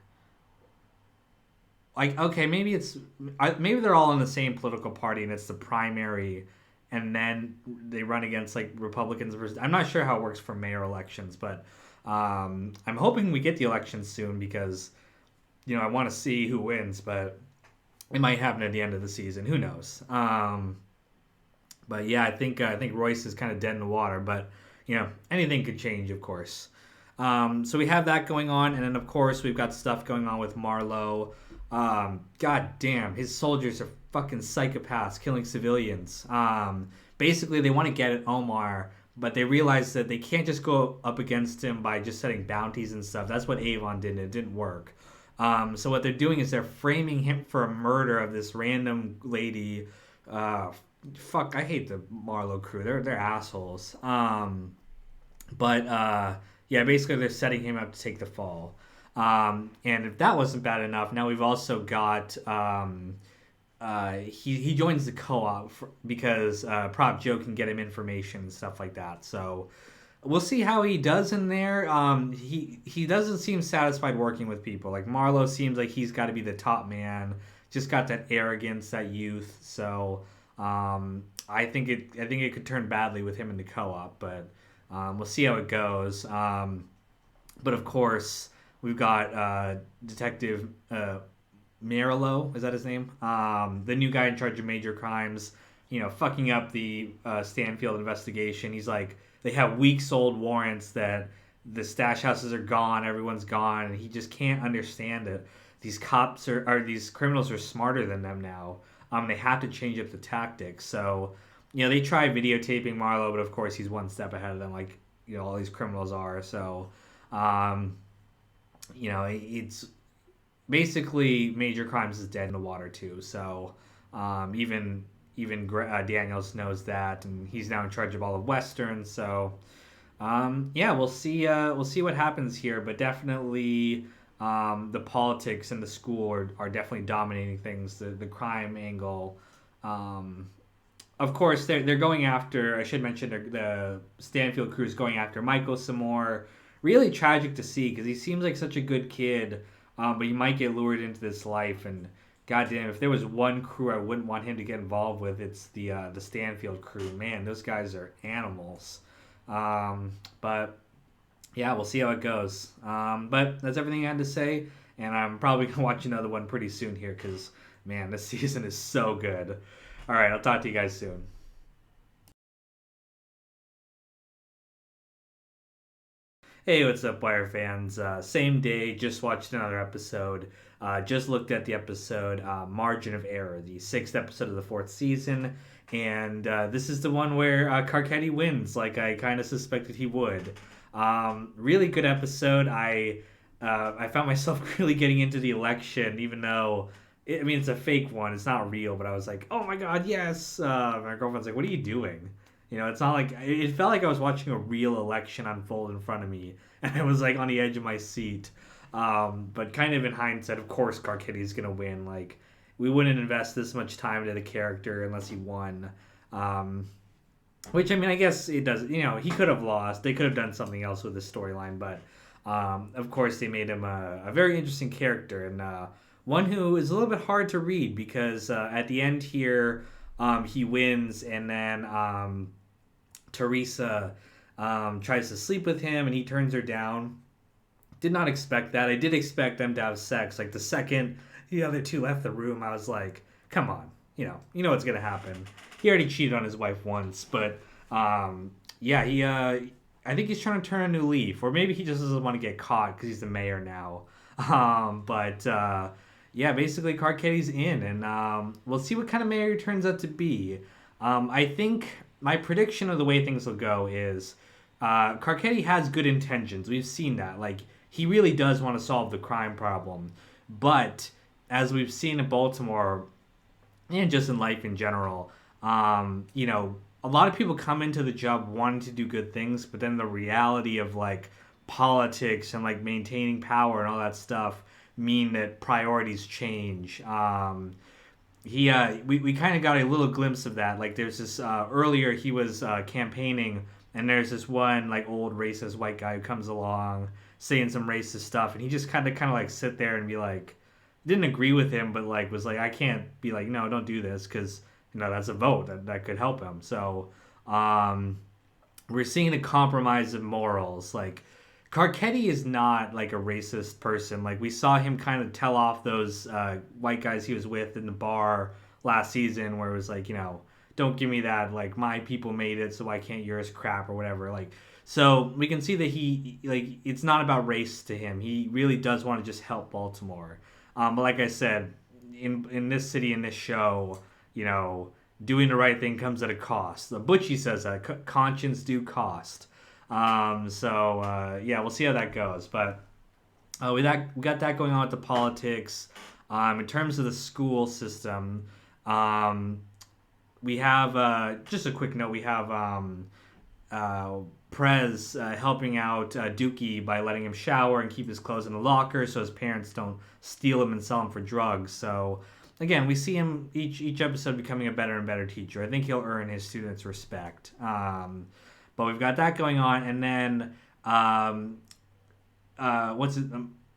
like okay maybe they're all in the same political party and it's the primary and then they run against like Republicans versus I'm not sure how it works for mayor elections but I'm hoping we get the elections soon because I want to see who wins but it might happen at the end of the season who knows but yeah I think Royce is kind of dead in the water but anything could change of course so we have that going on and then of course we've got stuff going on with Marlowe. God damn, his soldiers are fucking psychopaths killing civilians. Basically, they want to get at Omar, but they realize that they can't just go up against him by just setting bounties and stuff. That's what Avon did, and it didn't work. So what they're doing is they're framing him for a murder of this random lady. Fuck, I hate the Marlowe crew. They're assholes. But yeah, basically they're setting him up to take the fall. And if that wasn't bad enough, now we've also got he joins the co-op because Prop Joe can get him information and stuff like that. So we'll see how he does in there. He doesn't seem satisfied working with people. Like Marlowe seems like he's got to be the top man. Just got that arrogance, that youth. So I think it could turn badly with him in the co-op, but we'll see how it goes. But of course. We've got Detective Marillo, is that his name? The new guy in charge of major crimes, fucking up the Stanfield investigation. He's like, they have weeks-old warrants that the stash houses are gone, everyone's gone, and he just can't understand it. These cops these criminals are smarter than them now. They have to change up the tactics. So, they try videotaping Marlowe, but of course he's one step ahead of them, like, all these criminals are. So, it's basically major crimes is dead in the water too. So even Daniels knows that, and he's now in charge of all of Western. So yeah, we'll see what happens here. But definitely the politics and the school are definitely dominating things. The crime angle. Of course, they're going after. I should mention the Stanfield crew is going after Michael some more. Really tragic to see because he seems like such a good kid, but he might get lured into this life. And goddamn, if there was one crew I wouldn't want him to get involved with, it's the Stanfield crew. Man, those guys are animals. But yeah, we'll see how it goes. But that's everything I had to say, and I'm probably gonna watch another one pretty soon here because man, this season is so good. All right, I'll talk to you guys soon. Hey, what's up, Wire fans? Same day, just watched another episode. Just looked at the episode Margin of Error, the sixth episode of the fourth season. And this is the one where Carcetti wins, like I kind of suspected he would. Really good episode. I found myself really getting into the election, even though, it's a fake one. It's not real, but I was like, oh my god, yes. My girlfriend's like, what are you doing? It's not like it felt like I was watching a real election unfold in front of me, and I was like on the edge of my seat. But kind of in hindsight, of course, Carcetti's gonna win. Like we wouldn't invest this much time into the character unless he won. Which I guess it does. He could have lost. They could have done something else with the storyline, but of course they made him a very interesting character and one who is a little bit hard to read because at the end here he wins and then. Teresa tries to sleep with him and he turns her down. Did not expect that. I did expect them to have sex. Like the second the other two left the room, I was like, come on. You know what's going to happen. He already cheated on his wife once, but yeah, I think he's trying to turn a new leaf. Or maybe he just doesn't want to get caught because he's the mayor now. But yeah, basically Carcetti's in and we'll see what kind of mayor he turns out to be. I think my prediction of the way things will go is Carcetti has good intentions. We've seen that. Like, he really does want to solve the crime problem. But, as we've seen in Baltimore, and just in life in general. You know, a lot of people come into the job wanting to do good things, but then the reality of like politics and like maintaining power and all that stuff mean that priorities change. We kind of got a little glimpse of that. Like there's this earlier he was campaigning, and there's this one like old racist white guy who comes along saying some racist stuff, and he just kind of like sit there and be like, didn't agree with him, but like was like, I can't be like, no, don't do this because that's a vote that could help him. So um, we're seeing a compromise of morals. Like Carcetti is not like a racist person. Like we saw him kind of tell off those white guys he was with in the bar last season, where it was like, don't give me that. Like my people made it, so why can't yours crap or whatever. Like so we can see that he like it's not about race to him. He really does want to just help Baltimore. But like I said, in this city, in this show, you know, doing the right thing comes at a cost. The Butchie says that conscience do cost. Yeah, we'll see how that goes. But we got that going on with the politics. In terms of the school system, um, we have just a quick note. We have uh, Prez helping out Dookie by letting him shower and keep his clothes in the locker so his parents don't steal him and sell him for drugs. So again, we see him each episode becoming a better and better teacher. I think he'll earn his students' respect. But we've got that going on, and then what's it?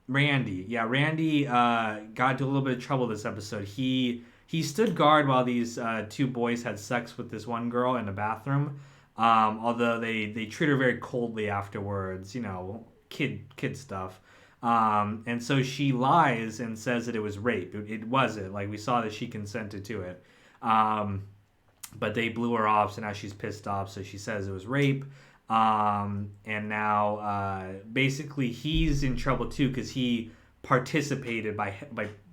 Randy. Yeah, Randy got into a little bit of trouble this episode. He stood guard while these two boys had sex with this one girl in the bathroom. Although they treat her very coldly afterwards, kid stuff. And so she lies and says that it was rape. It wasn't. Like we saw that she consented to it. But they blew her off, so now she's pissed off. So she says it was rape. And now basically he's in trouble too because he participated by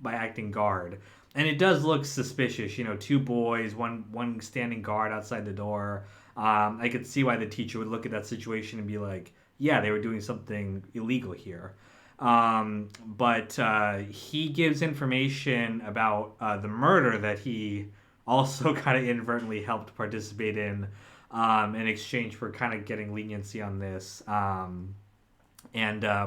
acting guard. And it does look suspicious, two boys, one standing guard outside the door. I could see why the teacher would look at that situation and be like, yeah, they were doing something illegal here. But he gives information about the murder that he also kind of inadvertently helped participate in exchange for kind of getting leniency on this. And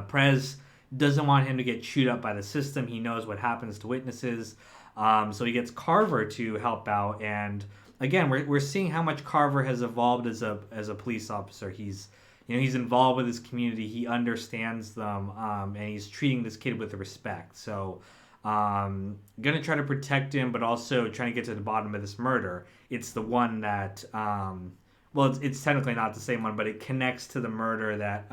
Prez doesn't want him to get chewed up by the system. He knows what happens to witnesses. So he gets Carver to help out. And again, we're seeing how much Carver has evolved as a police officer. He's involved with his community. He understands them, and he's treating this kid with respect. So, gonna try to protect him, but also trying to get to the bottom of this murder. It's the one that, it's technically not the same one, but it connects to the murder that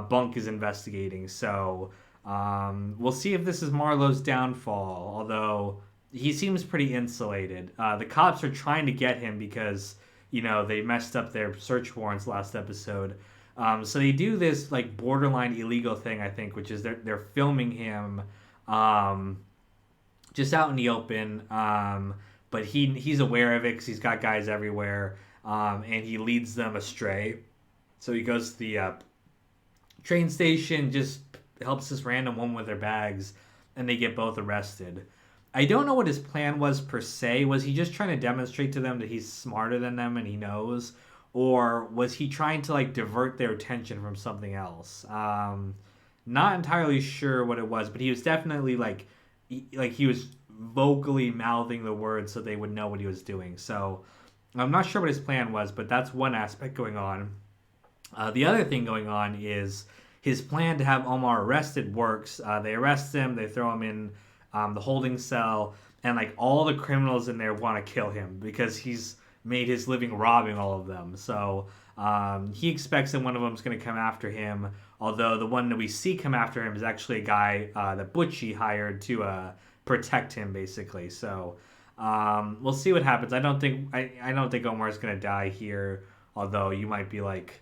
Bunk is investigating. So, we'll see if this is Marlowe's downfall. Although he seems pretty insulated. The cops are trying to get him because they messed up their search warrants last episode. So they do this like borderline illegal thing, I think, which is they're filming him just out in the open. But he's aware of it because he's got guys everywhere, and he leads them astray. So he goes to the train station, just helps this random woman with their bags, and they get both arrested. I don't know what his plan was per se. Was he just trying to demonstrate to them that he's smarter than them and he knows? Or was he trying to like divert their attention from something else? Not entirely sure what it was, but he was definitely like he was vocally mouthing the words so they would know what he was doing. So I'm not sure what his plan was, but that's one aspect going on. The other thing going on is his plan to have Omar arrested works. They arrest him, they throw him in the holding cell, and like all the criminals in there want to kill him because he's made his living robbing all of them. So he expects that one of them is going to come after him, although the one that we see come after him is actually a guy that Butchie hired to protect him, basically. So we'll see what happens. I don't think Omar's going to die here, although you might be like,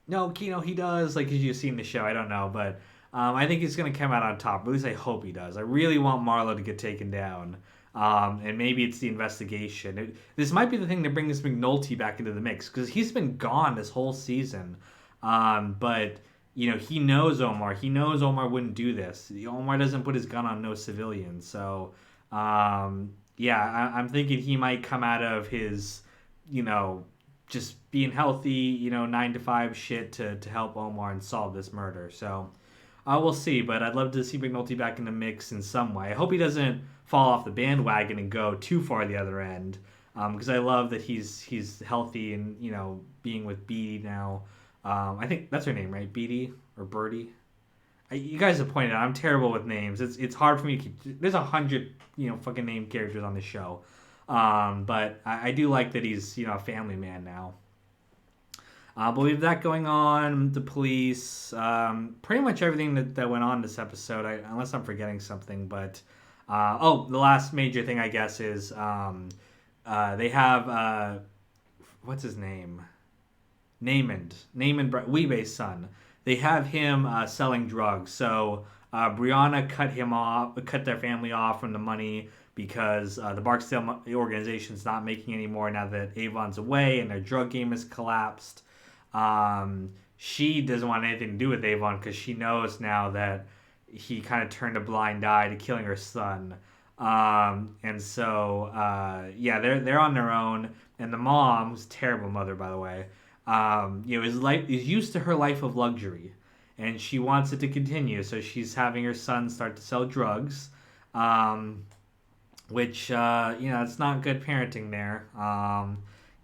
no, Kino, he does, like, because you've seen the show. I don't know, but I think he's going to come out on top. At least I hope he does. I really want Marlowe to get taken down. And maybe it's the investigation. This might be the thing that brings McNulty back into the mix, because he's been gone this whole season. But, he knows Omar. He knows Omar wouldn't do this. Omar doesn't put his gun on no civilians. So, yeah, I'm thinking he might come out of his, you know, just being healthy, 9 to 5 shit to help Omar and solve this murder. So we'll see, but I'd love to see McNulty back in the mix in some way. I hope he doesn't fall off the bandwagon and go too far the other end, because I love that he's healthy and being with Beatty now. I think that's her name, right? Beatty or Birdie. You guys have pointed out I'm terrible with names. It's hard for me to keep. There's 100 fucking name characters on the show, but I do like that he's a family man now. But we have that going on. The police, pretty much everything that went on this episode. Unless I'm forgetting something, but the last major thing I guess is they have what's his name? Naaman Weebay's son. They have him selling drugs. So Brianna cut their family off from the money because the Barksdale organization's not making any more now that Avon's away and their drug game has collapsed. She doesn't want anything to do with Avon because she knows now that he kind of turned a blind eye to killing her son. And so yeah, they're on their own. And the mom, who's a terrible mother by the way, is used to her life of luxury, and she wants it to continue. So she's having her son start to sell drugs, which it's not good parenting there.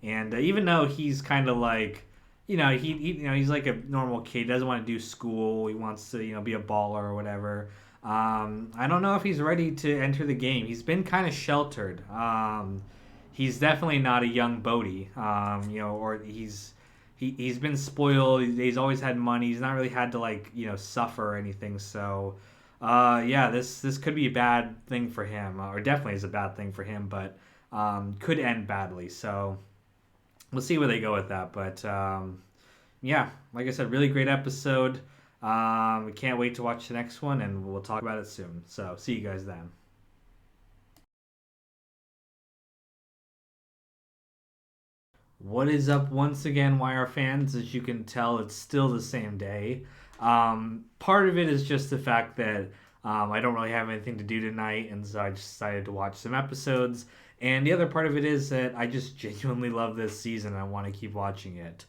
And even though he's kind of like, he's like a normal kid, he doesn't want to do school. He wants to be a baller or whatever. I don't know if he's ready to enter the game. He's been kind of sheltered. He's definitely not a young Bodie, or he's been spoiled. He's always had money. He's not really had to suffer or anything. So, yeah, this could be a bad thing for him, or definitely is a bad thing for him, but could end badly. So we'll see where they go with that. But yeah, like I said, really great episode. We can't wait to watch the next one, and we'll talk about it soon. So see you guys then. What is up once again, Wire fans? As you can tell, it's still the same day. Part of it is just the fact that I don't really have anything to do tonight, and so I just decided to watch some episodes. And the other part of it is that I just genuinely love this season. And I want to keep watching it.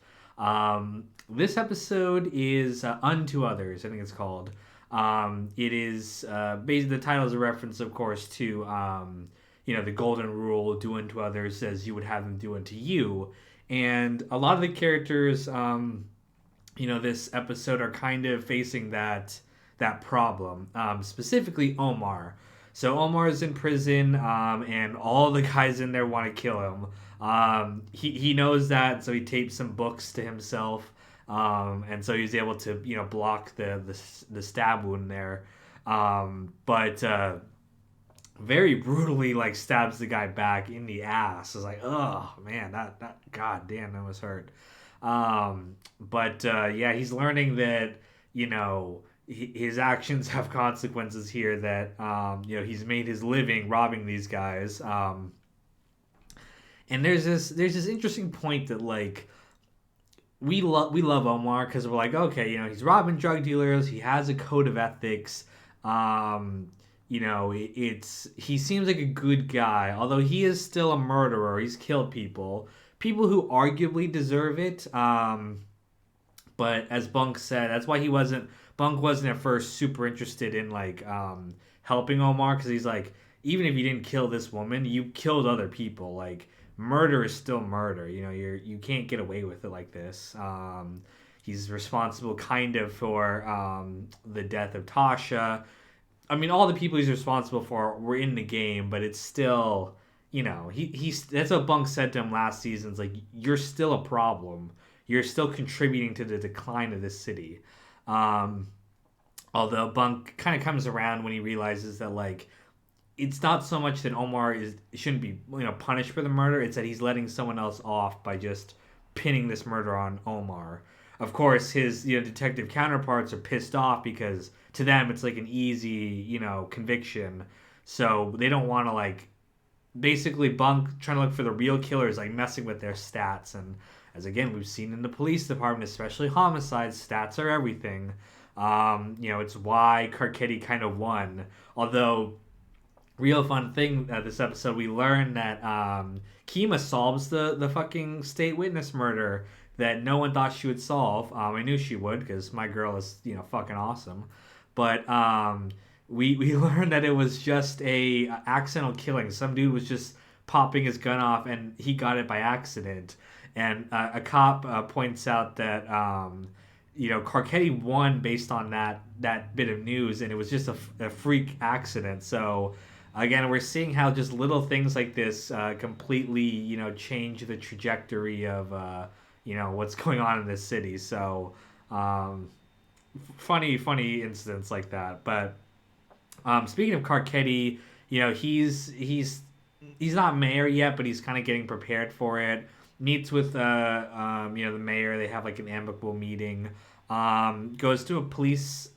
This episode is Unto Others, I think it's called. It is basically the title is a reference, of course, to the golden rule: do unto others as you would have them do unto you. And a lot of the characters, this episode are kind of facing that problem. Specifically, Omar. So Omar's in prison, and all the guys in there want to kill him. He knows that, so he tapes some books to himself, and so he's able to block the stab wound there. But very brutally stabs the guy back in the ass. It's like, oh man, that god damn, that was hurt. But yeah, he's learning that his actions have consequences here. That he's made his living robbing these guys. And there's this interesting point that we love Omar because we're like, okay, he's robbing drug dealers. He has a code of ethics. He seems like a good guy, although he is still a murderer. He's killed people who arguably deserve it. But as Bunk said, that's why Bunk wasn't at first super interested in helping Omar, because he's like, even if you didn't kill this woman, you killed other people. Murder is still murder. You can't get away with it like this. He's responsible kind of for the death of Tasha. I mean, all the people he's responsible for were in the game, but it's still, he's that's what Bunk said to him last season. It's like, you're still a problem. You're still contributing to the decline of this city. Although Bunk kind of comes around when he realizes that it's not so much that Omar shouldn't be punished for the murder. It's that he's letting someone else off by just pinning this murder on Omar. Of course, his detective counterparts are pissed off because to them it's like an easy conviction. So they don't want to basically Bunk trying to look for the real killers, messing with their stats. And as again we've seen in the police department, especially homicide, stats are everything. It's why Carcetti kind of won. Although real fun thing this episode, we learn that Kima solves the fucking state witness murder that no one thought she would solve. I knew she would because my girl is fucking awesome, but we learned that it was just a accidental killing. Some dude was just popping his gun off and he got it by accident. And a cop points out that Carcetti won based on that bit of news, and it was just a freak accident. So again, we're seeing how just little things like this completely change the trajectory of what's going on in this city. So um, funny incidents like that. But speaking of Carcetti, he's not mayor yet, but he's kind of getting prepared for it. Meets with the mayor. They have like an amicable meeting. Goes to a police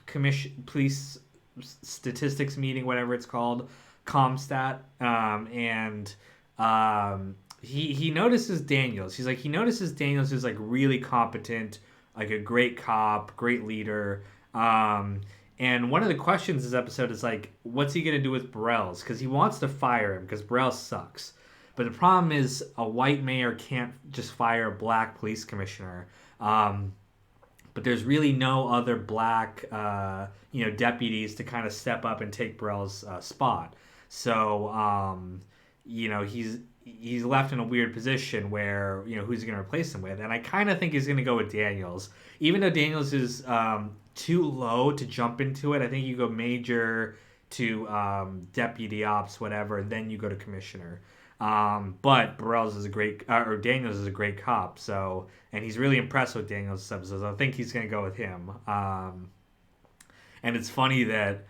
commission, police statistics meeting, whatever it's called, Comstat, and he notices Daniels. He notices Daniels is like really competent, like a great cop, great leader. And one of the questions this episode is like, what's he gonna do with Burrells? Because he wants to fire him because Burrell sucks. But the problem is a white mayor can't just fire a black police commissioner. But there's really no other black deputies to kind of step up and take Burrell's spot. So he's left in a weird position where who's he going to replace him with, and I kind of think he's going to go with Daniels, even though Daniels is too low to jump into it. I think you go major to deputy ops, whatever, then you go to commissioner. But Burrells is a great, or Daniels is a great cop. So, and he's really impressed with Daniels this episode. So I think he's gonna go with him. And it's funny that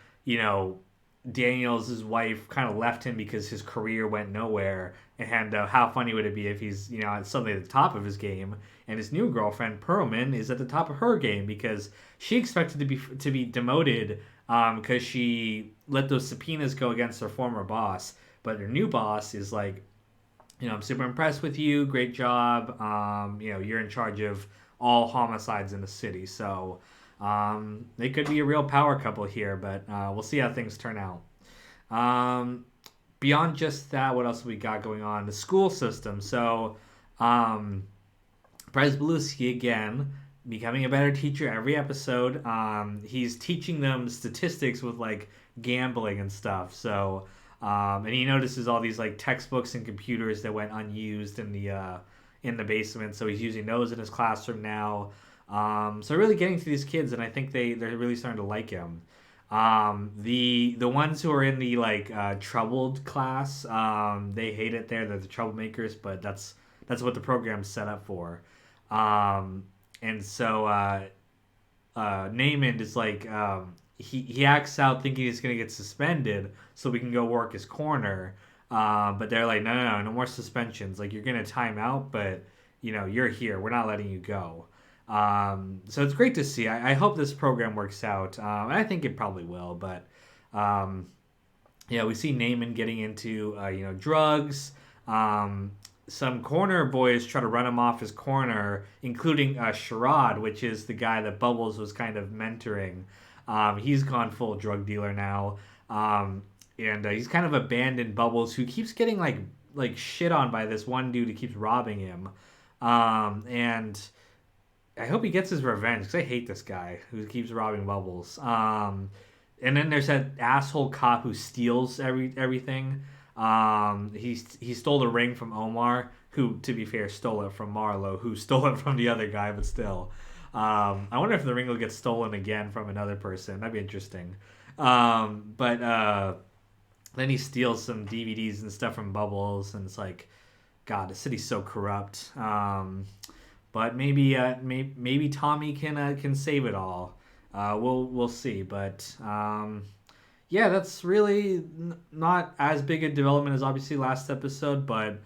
Daniels' wife kind of left him because his career went nowhere. And how funny would it be if he's suddenly at the top of his game, and his new girlfriend Perlman is at the top of her game because she expected to be demoted because she let those subpoenas go against her former boss. But her new boss is like, I'm super impressed with you. Great job. You're in charge of all homicides in the city. So they could be a real power couple here, but we'll see how things turn out. Beyond just that, what else have we got going on? The school system. So Beluski again, becoming a better teacher every episode. He's teaching them statistics with like gambling and stuff. So and he notices all these like textbooks and computers that went unused in the basement. So he's using those in his classroom now. So really getting to these kids, and I think they're really starting to like him. The ones who are in the like troubled class, they hate it there. They're the troublemakers, but that's what the program's set up for. And so Naaman is like he acts out thinking he's gonna get suspended so we can go work his corner. But they're like, no more suspensions. Like you're gonna time out, but you're here. We're not letting you go. So it's great to see. I hope this program works out. And I think it probably will. But yeah, we see Naaman getting into drugs. Some corner boys try to run him off his corner, including Sherrod, which is the guy that Bubbles was kind of mentoring. He's gone full drug dealer now, and he's kind of abandoned Bubbles, who keeps getting like shit on by this one dude who keeps robbing him. And I hope he gets his revenge because I hate this guy who keeps robbing Bubbles. And then there's that asshole cop who steals everything. He stole the ring from Omar, who, to be fair, stole it from Marlo, who stole it from the other guy, but still. I wonder if the ring will get stolen again from another person. That'd be interesting. But then he steals some DVDs and stuff from Bubbles, and it's like, God, the city's so corrupt. But maybe Tommy can save it all. We'll see. But yeah, that's really not as big a development as obviously last episode, but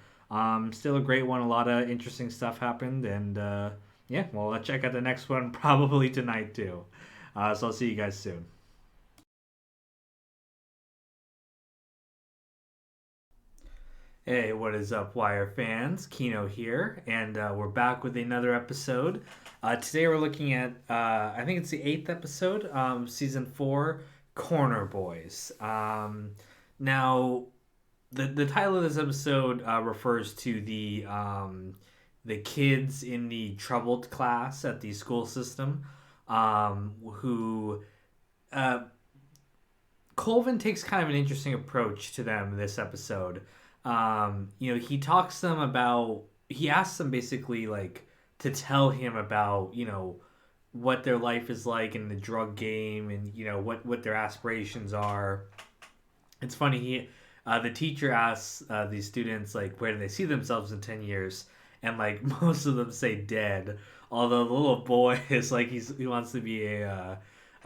still a great one. A lot of interesting stuff happened, and yeah, well, let's check out the next one probably tonight too. So I'll see you guys soon. Hey, what is up, Wire fans? Kino here, and we're back with another episode. Today we're looking at, I think it's the eighth episode, season 4, Corner Boys. Now, the title of this episode refers to the kids in the troubled class at the school system, who uh, Colvin takes kind of an interesting approach to them this episode. He talks to them about, he asks them basically like to tell him about, what their life is like in the drug game, and what their aspirations are. It's funny, the teacher asks these students like where do they see themselves in 10 years, and like most of them say dead, although the little boy is like he wants to be a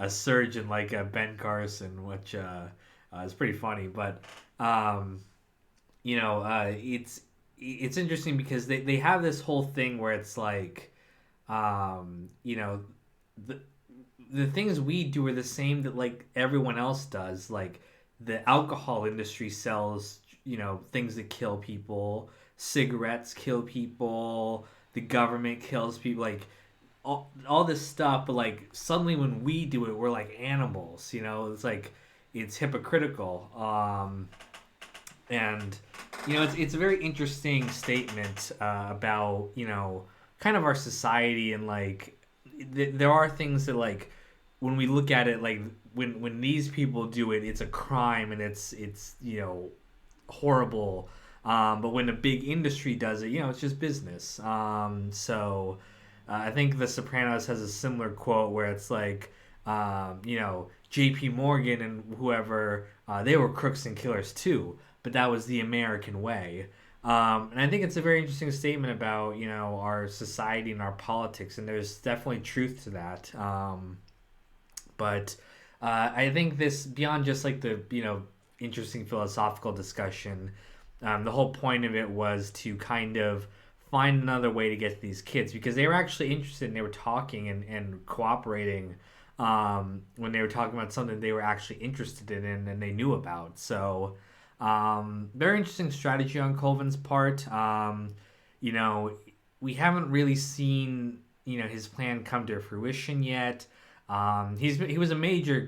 surgeon like Ben Carson, which is pretty funny. But um, it's interesting because they have this whole thing where it's like, the the things we do are the same that like everyone else does. Like the alcohol industry sells, things that kill people. Cigarettes kill people. The government kills people. Like all this stuff, but like suddenly when we do it, we're like animals. It's like it's hypocritical. And it's a very interesting statement about kind of our society, and like there are things that like when we look at it, like when these people do it, it's a crime, and it's horrible. But when a big industry does it, it's just business. I think The Sopranos has a similar quote where it's like, J.P. Morgan and whoever, they were crooks and killers too, but that was the American way. And I think it's a very interesting statement about, our society and our politics, and there's definitely truth to that. But I think this, beyond just like the, interesting philosophical discussion, the whole point of it was to kind of find another way to get to these kids, because they were actually interested and they were talking and cooperating when they were talking about something they were actually interested in and they knew about. So, very interesting strategy on Colvin's part. You know, we haven't really seen his plan come to fruition yet. He was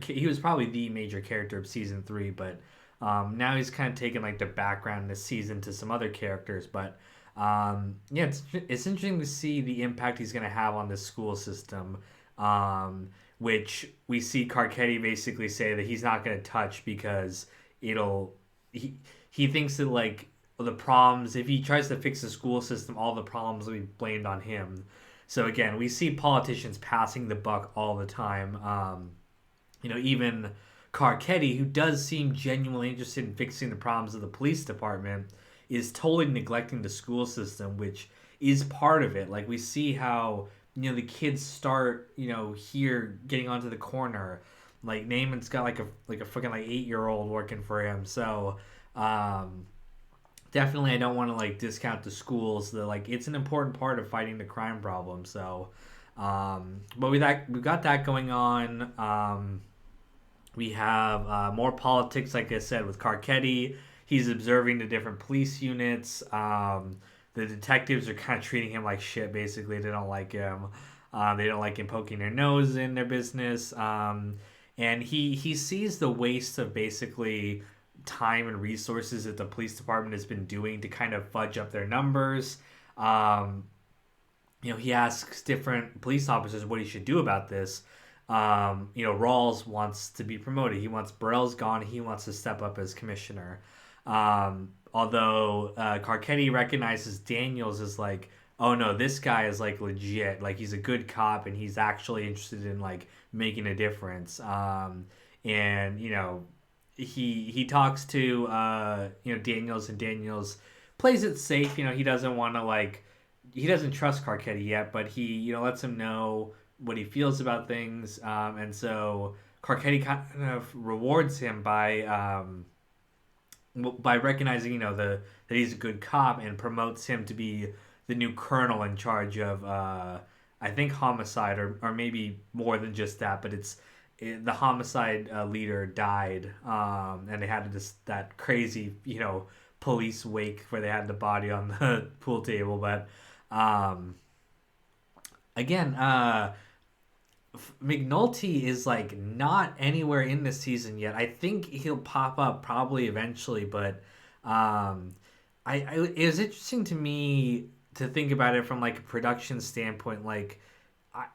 he was probably the major character of season three, but now he's kind of taken like the background this season to some other characters. But yeah, it's interesting to see the impact he's going to have on the school system, which we see Carcetti basically say that he's not going to touch because it'll he thinks that like the problems, if he tries to fix the school system, all the problems will be blamed on him. So again, we see politicians passing the buck all the time. Even Carcetti, who does seem genuinely interested in fixing the problems of the police department, is totally neglecting the school system, which is part of it. Like we see how the kids start here getting onto the corner. Like Naaman's got like a fucking like 8-year old working for him. So definitely I don't want to like discount the schools. That like it's an important part of fighting the crime problem. So but we've got that going on. We have more politics, like I said, with Carcetti. He's observing the different police units. The detectives are kind of treating him like shit, basically. They don't like him. They don't like him poking their nose in their business. And he sees the waste of basically time and resources that the police department has been doing to kind of fudge up their numbers. He asks different police officers what he should do about this. Rawls wants to be promoted. He wants Burrell's gone. He wants to step up as commissioner. Although Carcetti recognizes Daniels as like, oh no, this guy is like legit. Like he's a good cop and he's actually interested in like making a difference. And he talks to Daniels, and Daniels plays it safe. He doesn't want to like, he doesn't trust Carcetti yet, but he lets him know what he feels about things. And so Carcetti kind of rewards him by recognizing that he's a good cop, and promotes him to be the new colonel in charge of I think homicide, or maybe more than just that, but the homicide leader died, and they had that crazy police wake where they had the body on the pool table. But again, McNulty is like not anywhere in this season yet. I think he'll pop up probably eventually, but um, it was interesting to me to think about it from like a production standpoint. Like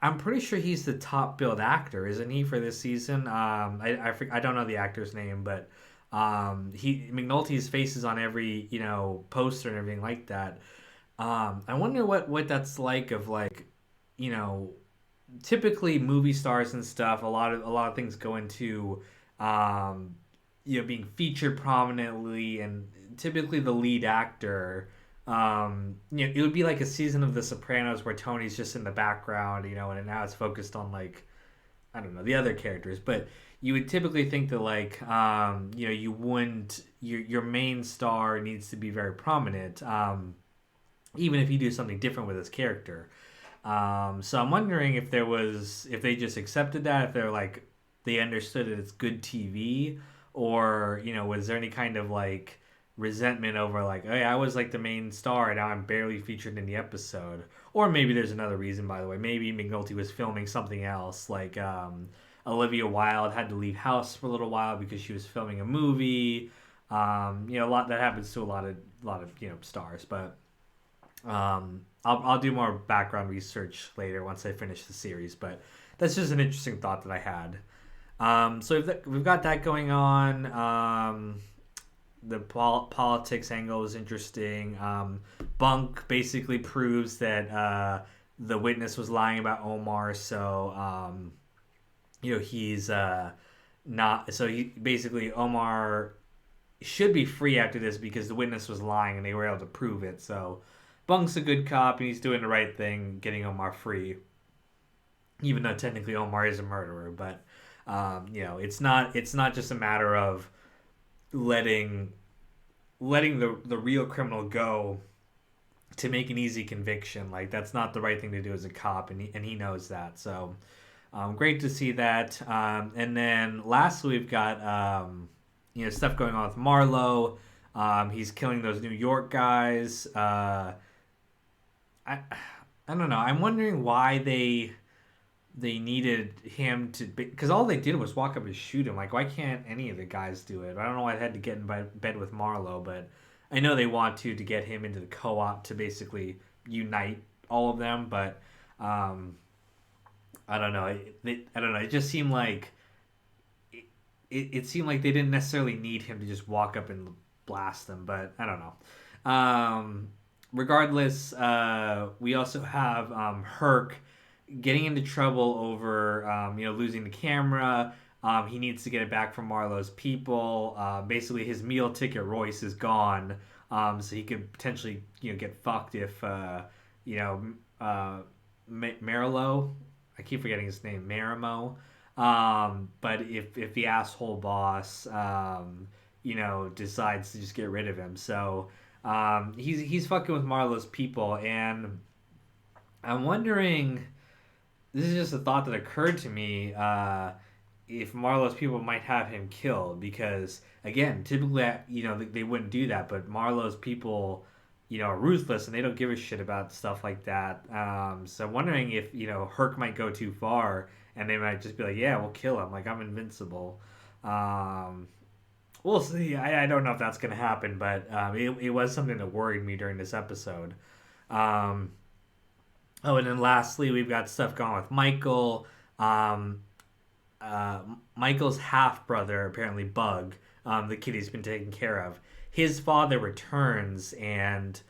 I'm pretty sure he's the top billed actor, isn't he, for this season? I don't know the actor's name, but he McNulty's face is on every poster and everything like that. I wonder what that's like of like you know typically movie stars and stuff. A lot of things go into um, being featured prominently, and typically the lead actor. It would be like a season of The Sopranos where Tony's just in the background, and now it's focused on like I don't know the other characters, but you would typically think that like you wouldn't your main star needs to be very prominent, even if you do something different with his character. So I'm wondering if they just accepted that, if they're like they understood that it's good TV, or was there any kind of like resentment over like, hey, I was like the main star and now I'm barely featured in the episode, or maybe there's another reason. By the way, maybe McNulty was filming something else, like Olivia Wilde had to leave house for a little while because she was filming a movie. A lot that happens to a lot of stars, but I'll do more background research later once I finish the series, but that's just an interesting thought that I had. So we've got that going on. The politics angle is interesting. Bunk basically proves that the witness was lying about Omar, so he's not. So he basically Omar should be free after this because the witness was lying and they were able to prove it. So Bunk's a good cop and he's doing the right thing, getting Omar free, even though technically Omar is a murderer. But it's not just a matter of letting the real criminal go to make an easy conviction. Like that's not the right thing to do as a cop, and he knows that. So great to see that. And then lastly, we've got stuff going on with Marlowe. He's killing those New York guys. I I don't know. I'm wondering why they needed him to because all they did was walk up and shoot him. Like, why can't any of the guys do it? I don't know why they had to get in bed with Marlowe, but I know they want to get him into the co-op to basically unite all of them. But I don't know. I don't know. It just seemed like it seemed like they didn't necessarily need him to just walk up and blast them. But I don't know. Regardless, we also have Herc getting into trouble over losing the camera. He needs to get it back from Marlowe's people. Basically, his meal ticket Royce is gone, so he could potentially get fucked if Marlowe. I keep forgetting his name, Marimo. But if the asshole boss decides to just get rid of him, so he's fucking with Marlowe's people, and I'm wondering. This is just a thought that occurred to me. If Marlowe's people might have him killed, because again, typically, they wouldn't do that, but Marlowe's people, are ruthless and they don't give a shit about stuff like that. So I'm wondering if Herc might go too far and they might just be like, yeah, we'll kill him. Like I'm invincible. We'll see. I don't know if that's gonna happen, but it was something that worried me during this episode. Um, Oh, and then lastly, we've got stuff going on with Michael. Um, Michael's half brother, apparently Bug, the kid he's been taking care of. His father returns, and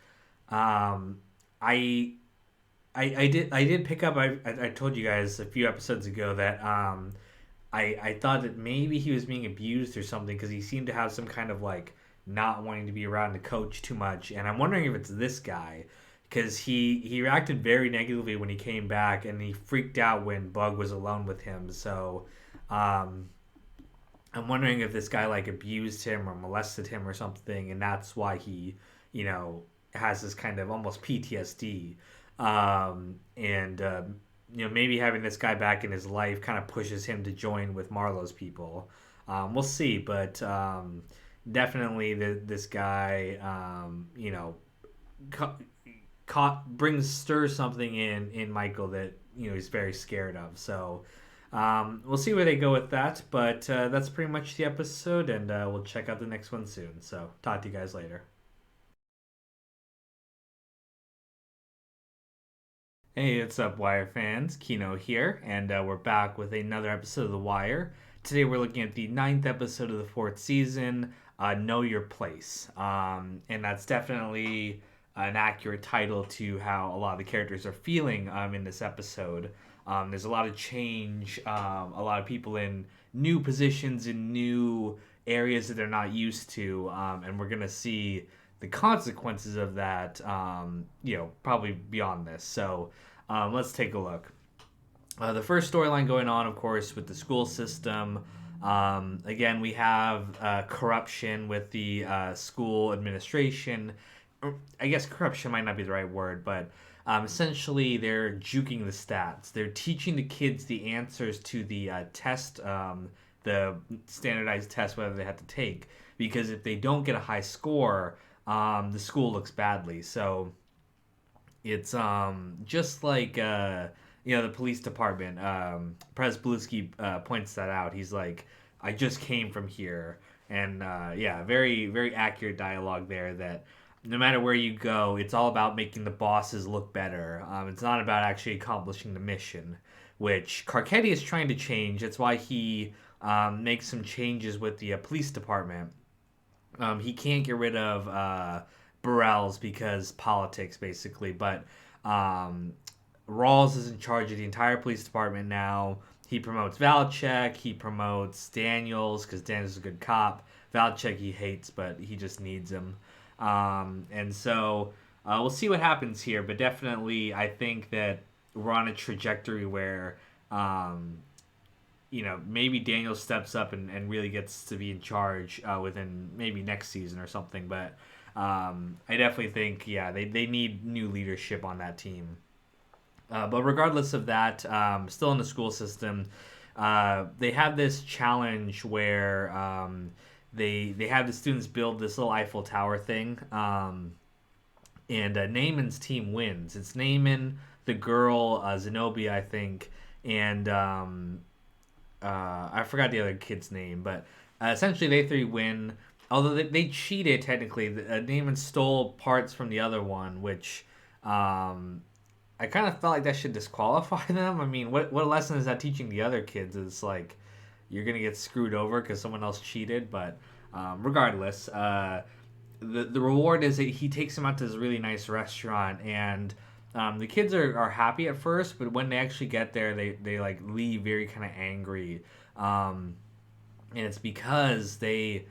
um, I, I did pick up. I told you guys a few episodes ago that I thought that maybe he was being abused or something because he seemed to have some kind of like not wanting to be around the coach too much, and I'm wondering if it's this guy because he reacted very negatively when he came back, and he freaked out when Bug was alone with him. So um, I'm wondering if this guy like abused him or molested him or something, and that's why he has this kind of almost PTSD. And maybe having this guy back in his life kind of pushes him to join with Marlowe's people. We'll see, but definitely this guy, ca- stirs something in Michael that he's very scared of. So we'll see where they go with that. But that's pretty much the episode, and we'll check out the next one soon. So talk to you guys later. Hey, what's up, Wire fans? Kino here, and we're back with another episode of The Wire. Today we're looking at the ninth episode of the fourth season, Know Your Place. And that's definitely an accurate title to how a lot of the characters are feeling in this episode. There's a lot of change, a lot of people in new positions, in new areas that they're not used to, and we're going to see the consequences of that, probably beyond this. So let's take a look. The first storyline going on, of course, with the school system. Again, we have corruption with the school administration. I guess corruption might not be the right word, but essentially they're juking the stats. They're teaching the kids the answers to the test, the standardized test, whether they have to take. Because if they don't get a high score, the school looks badly. So it's just like the police department. Prez Blusky points that out. He's like, I just came from here, and very very accurate dialogue there. That no matter where you go, it's all about making the bosses look better. It's not about actually accomplishing the mission, which Carcetti is trying to change. That's why he makes some changes with the police department. He can't get rid of Burrell's because politics, basically. But Rawls is in charge of the entire police department now. He promotes Valchek. He promotes Daniels because Daniels is a good cop. Valchek he hates, but he just needs him. And so we'll see what happens here. But definitely, I think that we're on a trajectory where maybe Daniel steps up and really gets to be in charge within maybe next season or something. But I definitely think, they need new leadership on that team. But regardless of that, still in the school system, they have this challenge where they have the students build this little Eiffel Tower thing, and Naaman's team wins. It's Naaman, the girl, Zenobia, I think, and I forgot the other kid's name, but essentially they three win. Although they cheated technically, Naaman stole parts from the other one, which I kind of felt like that should disqualify them. I mean, what lesson is that teaching the other kids? It's like you're gonna get screwed over because someone else cheated. But regardless, the reward is that he takes them out to this really nice restaurant, and the kids are happy at first, but when they actually get there, they like leave very kind of angry, and it's because they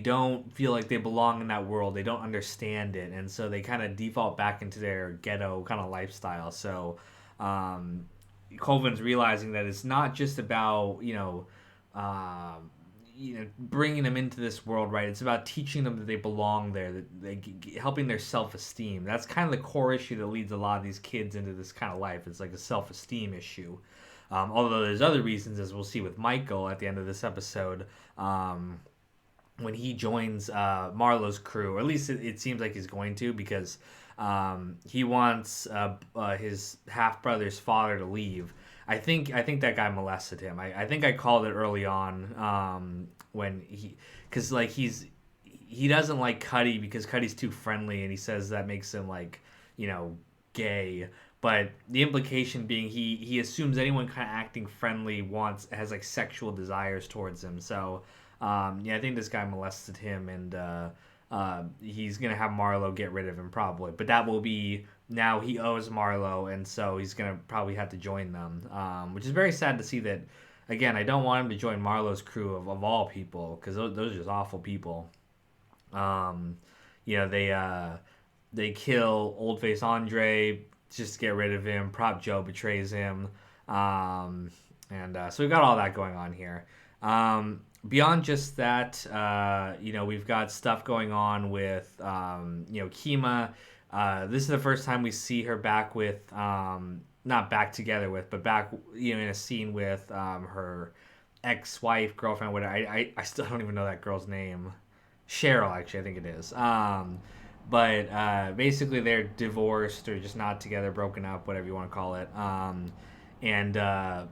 don't feel like they belong in that world. They don't understand it, and so they kind of default back into their ghetto kind of lifestyle. So Colvin's realizing that it's not just about bringing them into this world, right? It's about teaching them that they belong there, that they helping their self-esteem. That's kind of the core issue that leads a lot of these kids into this kind of life. It's like a self-esteem issue. Although there's other reasons, as we'll see with Michael at the end of this episode. When he joins Marlowe's crew, or at least it seems like he's going to, because he wants his half brother's father to leave. I think that guy molested him. I think I called it early on when because like he doesn't like Cuddy because Cuddy's too friendly, and he says that makes him like gay. But the implication being he assumes anyone kind of acting friendly has like sexual desires towards him. So I think this guy molested him, and he's gonna have Marlowe get rid of him probably. But that will be now he owes Marlowe, and so he's gonna probably have to join them, which is very sad to see. That again, I don't want him to join Marlowe's crew of all people, because those are just awful people. They kill Oldface Andre just to get rid of him. Prop Joe betrays him, and so we've got all that going on here. Beyond just that, we've got stuff going on with, Kima. This is the first time we see her back with, not back together with, but back, in a scene with her ex-wife, girlfriend, whatever. I still don't even know that girl's name. Cheryl, actually, I think it is. But basically they're divorced or just not together, broken up, whatever you want to call it. and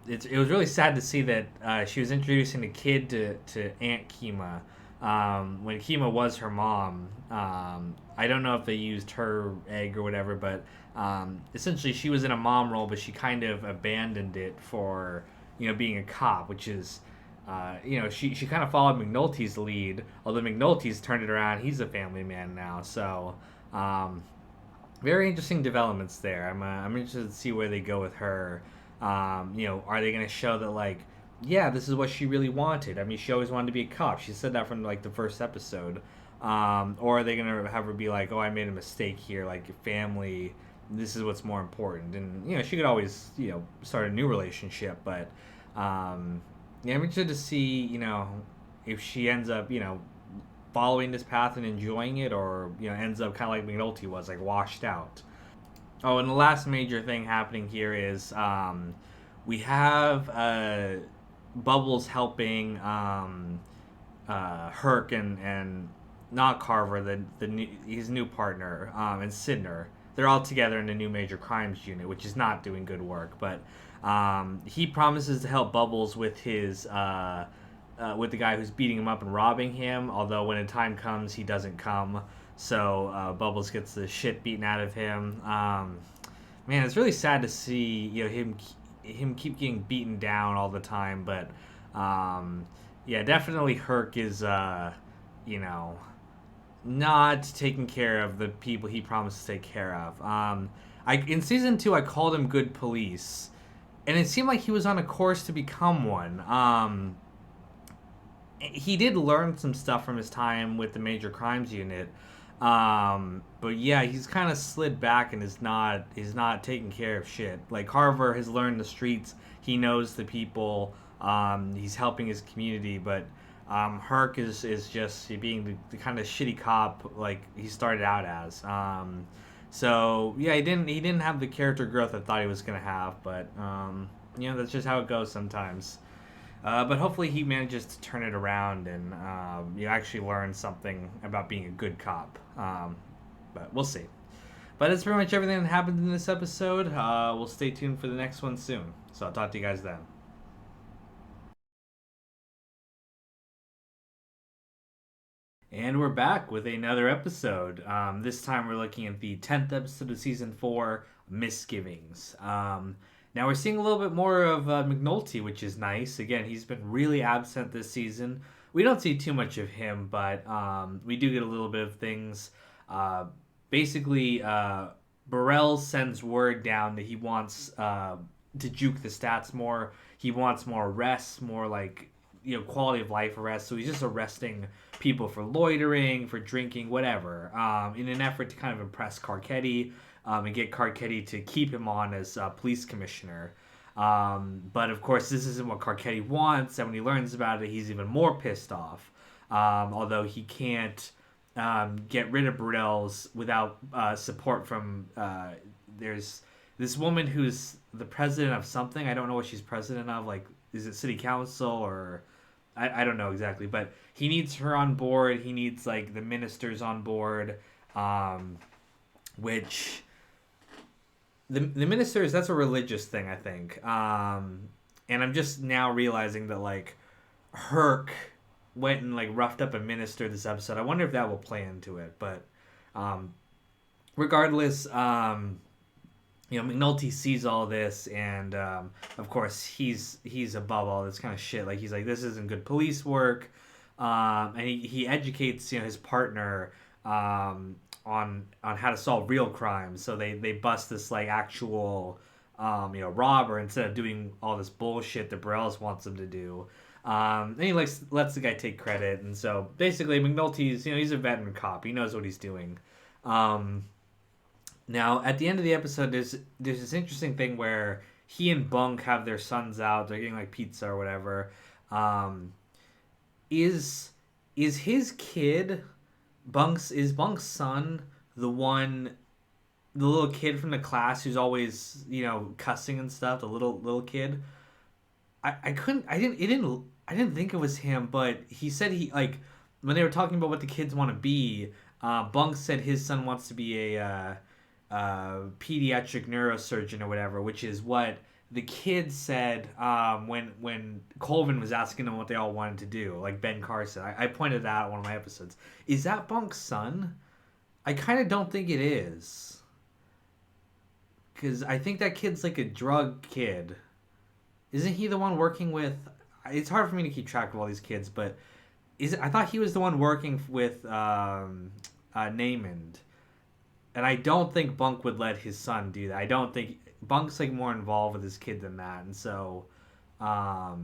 it was really sad to see that she was introducing the kid to Aunt Kima when Kima was her mom. I don't know if they used her egg or whatever, but essentially she was in a mom role, but she kind of abandoned it for being a cop, which is she kind of followed McNulty's lead, although McNulty's turned it around. He's a family man now, so very interesting developments there. I'm interested to see where they go with her. Are they going to show that like, yeah, this is what she really wanted? I mean, she always wanted to be a cop. She said that from like the first episode. Or are they going to have her be like, oh, I made a mistake here, like family. This is what's more important, and she could always start a new relationship, but yeah, I'm interested to see if she ends up following this path and enjoying it, or ends up kind of like McNulty was, like washed out. Oh, and the last major thing happening here is we have Bubbles helping Herc and not Carver, his new partner, and Sidner. They're all together in the new major crimes unit, which is not doing good work. But he promises to help Bubbles with his with the guy who's beating him up and robbing him. Although when the time comes, he doesn't come. So Bubbles gets the shit beaten out of him. Man, it's really sad to see him keep getting beaten down all the time. But yeah, definitely Herc is not taking care of the people he promised to take care of. In season 2, I called him good police, and it seemed like he was on a course to become one. He did learn some stuff from his time with the major crimes unit, but yeah, he's kind of slid back and is not taking care of shit. Like Carver has learned the streets, he knows the people, he's helping his community, but Herc is just being the kind of shitty cop like he started out as. So yeah, he didn't have the character growth I thought he was gonna have, but that's just how it goes sometimes. But hopefully he manages to turn it around and you actually learn something about being a good cop. But we'll see. But that's pretty much everything that happened in this episode. We'll stay tuned for the next one soon. So I'll talk to you guys then. And we're back with another episode. This time we're looking at the 10th episode of season 4, Misgivings. Now we're seeing a little bit more of McNulty, which is nice. Again, he's been really absent this season. We don't see too much of him, but we do get a little bit of things. Basically, Burrell sends word down that he wants to juke the stats more. He wants more arrests, more like quality of life arrests. So he's just arresting people for loitering, for drinking, whatever, in an effort to kind of impress Carcetti and get Carcetti to keep him on as police commissioner. But of course, this isn't what Carcetti wants, and when he learns about it, he's even more pissed off. Although he can't get rid of Burrell's without support from there's this woman who's the president of something. I don't know what she's president of. Like, is it city council or I don't know exactly, but he needs her on board. He needs like the ministers on board, which the ministers, that's a religious thing, I think. And I'm just now realizing that like Herc went and like roughed up a minister this episode. I wonder if that will play into it, but regardless, McNulty sees all this, and of course he's above all this kind of shit. Like he's like, this isn't good police work, and he educates his partner on how to solve real crimes. So they bust this like actual robber instead of doing all this bullshit that Burrells wants them to do. And he lets the guy take credit, and so basically McNulty's he's a veteran cop. He knows what he's doing. Now, at the end of the episode, there's this interesting thing where he and Bunk have their sons out. They're getting like pizza or whatever. Is his kid Bunk's son the little kid from the class who's always cussing and stuff? The little kid. I didn't think it was him, but he said he like when they were talking about what the kids want to be. Bunk said his son wants to be a pediatric neurosurgeon or whatever, which is what the kids said when Colvin was asking them what they all wanted to do, like Ben Carson, I pointed that out in one of my episodes. Is that Bunk's son? I kind of don't think it is. Because I think that kid's like a drug kid. Isn't he the one working with... It's hard for me to keep track of all these kids, but I thought he was the one working with Namond. And I don't think Bunk would let his son do that. I don't think... Bunk's like more involved with his kid than that. And so... I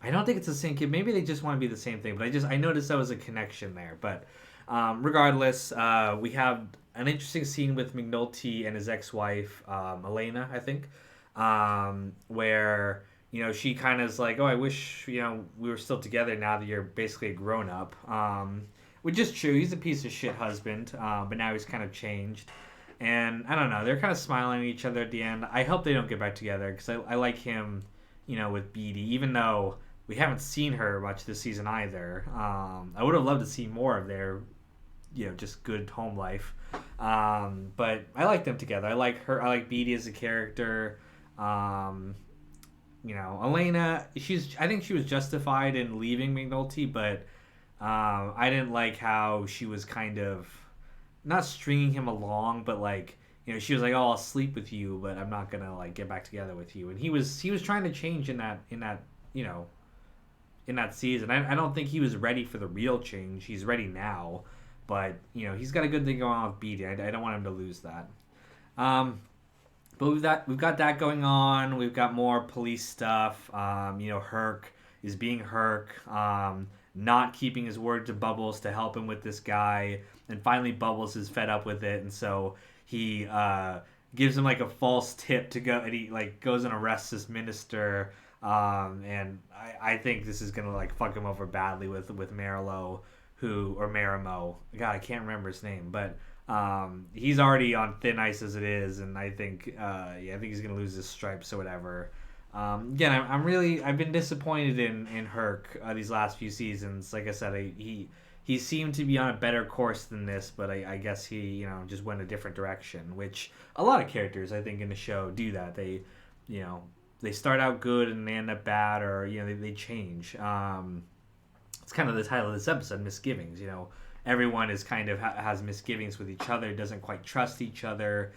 don't think it's the same kid. Maybe they just want to be the same thing. But I noticed there was a connection there. But regardless, we have an interesting scene with McNulty and his ex-wife, Elena, I think, where, you know, she kind of is like, oh, I wish, you know, we were still together now that you're basically a grown-up. Which is true. He's a piece of shit husband, but now he's kind of changed. And I don't know. They're kind of smiling at each other at the end. I hope they don't get back together because I like him, you know, with Beatty, even though we haven't seen her much this season either. I would have loved to see more of their, you know, just good home life. But I like them together. I like her. I like Beatty as a character. You know, Elena, I think she was justified in leaving McNulty, but I didn't like how she was kind of not stringing him along, but like, you know, she was like, oh, I'll sleep with you, but I'm not gonna like get back together with you. And he was trying to change in that you know, in that season. I don't think he was ready for the real change. He's ready now, but you know, he's got a good thing going on with Beatty. I don't want him to lose that. But we've got that going on. We've got more police stuff. You know, Herc is being Herc, not keeping his word to Bubbles to help him with this guy, and finally Bubbles is fed up with it, and so he gives him like a false tip to go, and he like goes and arrests this minister. And I think this is gonna like fuck him over badly with Marilo, or Marimo. God, I can't remember his name, but he's already on thin ice as it is, and I think I think he's gonna lose his stripes or whatever. Again, I've been disappointed in Herc these last few seasons. Like I said, he seemed to be on a better course than this, but I guess he, you know, just went a different direction, which a lot of characters I think in the show do that. They, you know, they start out good and they end up bad, or you know, they change. It's kind of the title of this episode, Misgivings. You know, everyone is kind of has misgivings with each other, doesn't quite trust each other.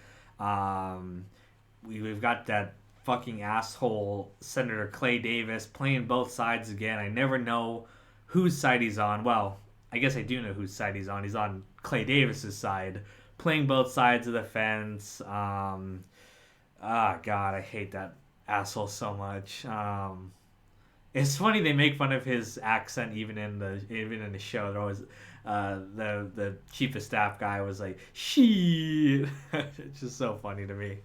We've got that fucking asshole Senator Clay Davis playing both sides again. I never know whose side he's on. Well, I guess I do know whose side he's on. He's on Clay Davis's side, playing both sides of the fence. God, I hate that asshole so much. It's funny they make fun of his accent even in the show. They're always the chief of staff guy was like, "Shit." It's just so funny to me.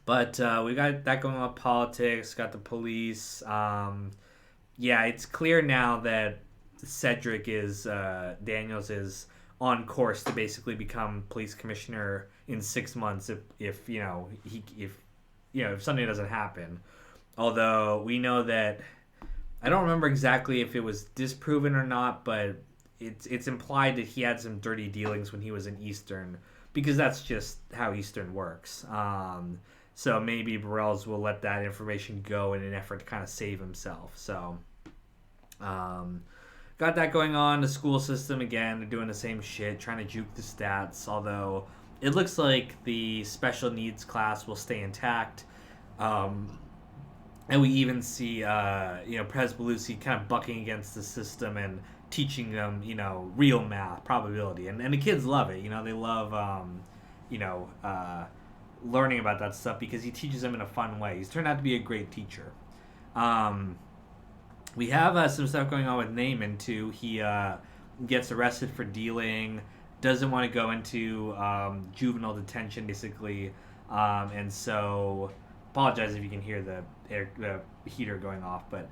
But we got that going on with politics, got the police. Yeah, it's clear now that Cedric Daniels is on course to basically become police commissioner in 6 months if you know if something doesn't happen. Although we know that, I don't remember exactly if it was disproven or not, but it's implied that he had some dirty dealings when he was in Eastern, because that's just how Eastern works. So maybe Burrells will let that information go in an effort to kind of save himself. So, got that going on. The school system, again, they're doing the same shit, trying to juke the stats, although it looks like the special needs class will stay intact. And we even see, Prez Belusi kind of bucking against the system and teaching them, you know, real math, probability. And the kids love it. You know, they love, learning about that stuff because he teaches them in a fun way. He's turned out to be a great teacher. We have some stuff going on with Naaman, too. He gets arrested for dealing, doesn't want to go into juvenile detention, basically. And so, apologize if you can hear the heater going off, but